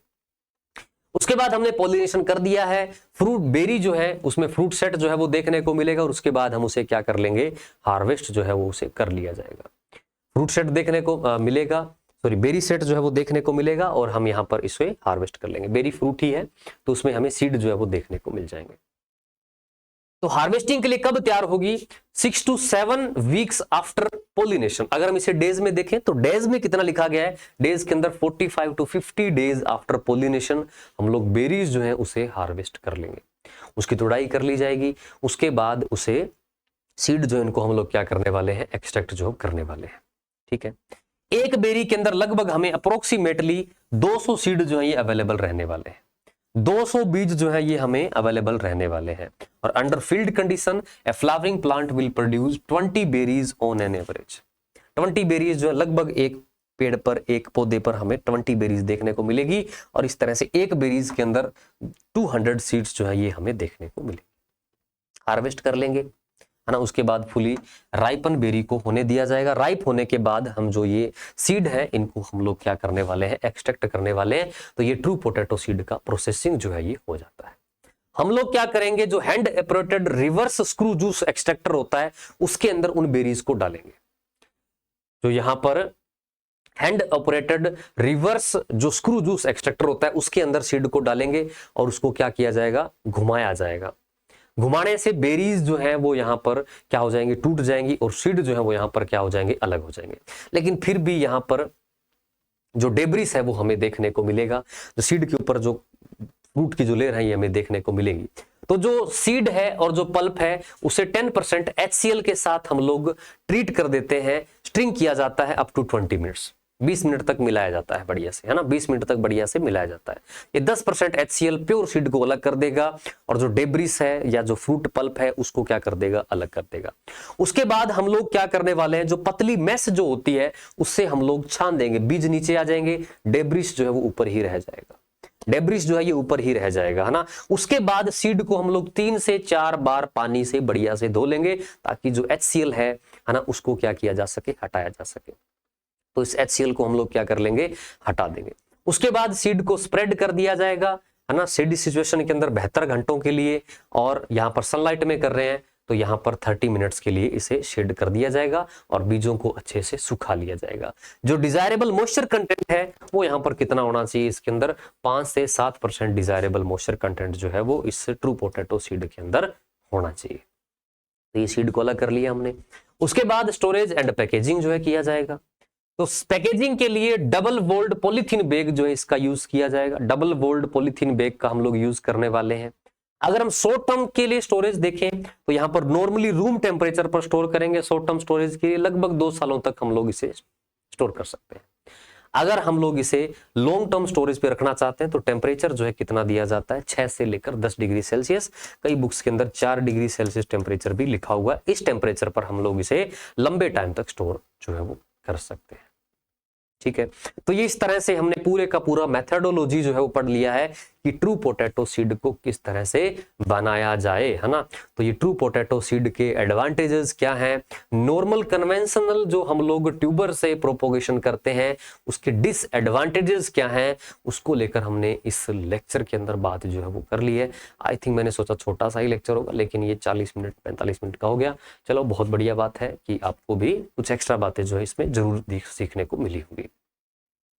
उसके बाद हमने पोलिनेशन कर दिया है, फ्रूट बेरी जो है उसमें फ्रूट सेट जो है वो देखने को मिलेगा और उसके बाद हम उसे क्या कर लेंगे, हार्वेस्ट जो है वो उसे कर लिया जाएगा। फ्रूट सेट देखने को मिलेगा, सॉरी बेरी सेट जो है वो देखने को मिलेगा और हम यहाँ पर इसे हार्वेस्ट कर लेंगे। बेरी फ्रूट ही है तो उसमें हमें सीड जो है वो देखने को मिल जाएंगे। तो हार्वेस्टिंग के लिए कब तैयार होगी, 6 to 7 वीक्स आफ्टर पोलिनेशन। अगर हम इसे डेज में देखें तो डेज में कितना लिखा गया है, डेज के अंदर 45 to 50 डेज आफ्टर पोलिनेशन हम लोग बेरीज जो है उसे हार्वेस्ट कर लेंगे, उसकी तुड़ाई कर ली जाएगी। उसके बाद उसे सीड जो इनको हम लोग क्या करने वाले हैं, एक्सट्रैक्ट जो करने वाले हैं। ठीक है, एक बेरी के अंदर लगभग हमें अप्रोक्सीमेटली 200 सीड जो है ये अवेलेबल रहने वाले हैं, 200 बीज जो है ये हमें अवेलेबल रहने वाले हैं। और under field condition A flowering plant will produce 20 berries on an average. 20 berries जो है लगभग एक पेड़ पर, एक पौधे पर हमें 20 बेरीज देखने को मिलेगी और इस तरह से एक बेरीज के अंदर 200 सीड्स जो है ये हमें देखने को मिलेगी। हार्वेस्ट कर लेंगे, है ना, उसके बाद फुली राइपन बेरी को होने दिया जाएगा। राइप होने के बाद हम जो ये सीड है इनको हम लोग क्या करने वाले हैं, एक्सट्रैक्ट करने वाले हैं। तो ये ट्रू पोटैटो सीड का प्रोसेसिंग जो है ये हो जाता है। हम लोग क्या करेंगे, जो hand operated reverse screw juice extractor होता है उसके अंदर उन बेरीज को डालेंगे। जो यहां पर हैंड ऑपरेटेड रिवर्स जो स्क्रू जूस एक्सट्रैक्टर होता है उसके अंदर सीड को डालेंगे और उसको क्या किया जाएगा, घुमाया जाएगा। घुमाने से बेरीज जो है वो यहाँ पर क्या हो जाएंगे, टूट जाएंगी और सीड जो है वो यहाँ पर क्या हो जाएंगे, अलग हो जाएंगे। लेकिन फिर भी यहाँ पर जो डेब्रिस है वो हमें देखने को मिलेगा, जो सीड के ऊपर जो फ्रूट की जो लेयर है ये हमें देखने को मिलेगी। तो जो सीड है और जो पल्प है उसे 10% HCl के साथ हम लोग ट्रीट कर देते हैं, स्ट्रिंग किया जाता है अप टू 20 मिनट्स, 20 मिनट तक मिलाया जाता है बढ़िया से, है ना, 20 मिनट तक बढ़िया से मिलाया जाता है। ये 10% HCl प्योर सीड को अलग कर देगा और जो डेब्रिस है या जो फ्रूट पल्प है उसको क्या कर देगा, अलग कर देगा। उसके बाद हम लोग क्या करने वाले हैं, जो पतली मैस जो होती है उससे हम लोग छान देंगे, बीज नीचे आ जाएंगे, डेब्रिस जो है वो ऊपर ही रह जाएगा, डेब्रिस जो है ये ऊपर ही रह जाएगा, है ना। उसके बाद सीड को हम लोग 3 से 4 बार पानी से बढ़िया से धो लेंगे ताकि जो HCl है ना, उसको क्या किया जा सके, हटाया जा सके। तो इस HCl को हम लोग क्या कर लेंगे, हटा देंगे। उसके बाद सीड को स्प्रेड कर दिया जाएगा, है ना, सीडी सिचुएशन के अंदर 72 घंटों के लिए, और यहाँ पर सनलाइट में कर रहे हैं तो यहाँ पर 30 मिनट्स के लिए इसे शेड कर दिया जाएगा और बीजों को अच्छे से सुखा लिया जाएगा। जो डिजायरेबल मॉइस्चर कंटेंट है वो यहाँ पर कितना होना चाहिए, इसके अंदर 5 से 7% डिजायरेबल मॉइस्चर कंटेंट जो है वो इस ट्रू पोटैटो सीड के अंदर होना चाहिए। तो ये सीड को अलग कर लिया हमने। उसके बाद स्टोरेज एंड पैकेजिंग जो है किया जाएगा। तो पैकेजिंग के लिए डबल वोल्ड पॉलीथीन बैग जो है इसका यूज किया जाएगा। डबल वोल्ड पॉलीथीन बैग का हम लोग यूज करने वाले हैं। अगर हम शॉर्ट टर्म के लिए स्टोरेज देखें तो यहाँ पर नॉर्मली रूम टेम्परेचर पर स्टोर करेंगे। शॉर्ट टर्म स्टोरेज के लिए लगभग 2 सालों तक हम लोग इसे स्टोर कर सकते हैं। अगर हम लोग इसे लॉन्ग टर्म स्टोरेज पे रखना चाहते हैं तो टेम्परेचर जो है कितना दिया जाता है, 6 से लेकर 10 डिग्री सेल्सियस। कई बुक्स के अंदर 4 डिग्री सेल्सियस टेम्परेचर भी लिखा हुआ है। इस टेम्परेचर पर हम लोग इसे लंबे टाइम तक स्टोर जो है वो कर सकते हैं। ठीक है, तो ये इस तरह से हमने पूरे का पूरा मेथडोलॉजी जो है वो पढ़ लिया है कि ट्रू पोटैटो सीड को किस तरह से बनाया जाए, है ना। तो ये ट्रू पोटैटो सीड के एडवांटेजेस क्या हैं, नॉर्मल कन्वेंशनल जो हम लोग ट्यूबर से प्रोपोगेशन करते हैं उसके डिसएडवांटेजेस क्या हैं, उसको लेकर हमने इस लेक्चर के अंदर बात जो है वो कर ली है। आई थिंक मैंने सोचा छोटा सा ही लेक्चर होगा, लेकिन ये 40 मिनट 45 मिनट का हो गया। चलो, बहुत बढ़िया बात है कि आपको भी कुछ एक्स्ट्रा बातें जो है इसमें जरूर सीखने को मिली होगी।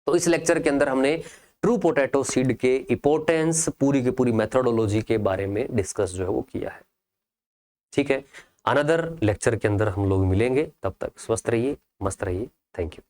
तो इस लेक्चर के अंदर हमने ट्रू पोटैटो सीड के इंपॉर्टेंस, पूरी की पूरी मेथोडोलॉजी के बारे में डिस्कस जो है वो किया है। ठीक है, अनदर लेक्चर के अंदर हम लोग मिलेंगे, तब तक स्वस्थ रहिए, मस्त रहिए। Thank you.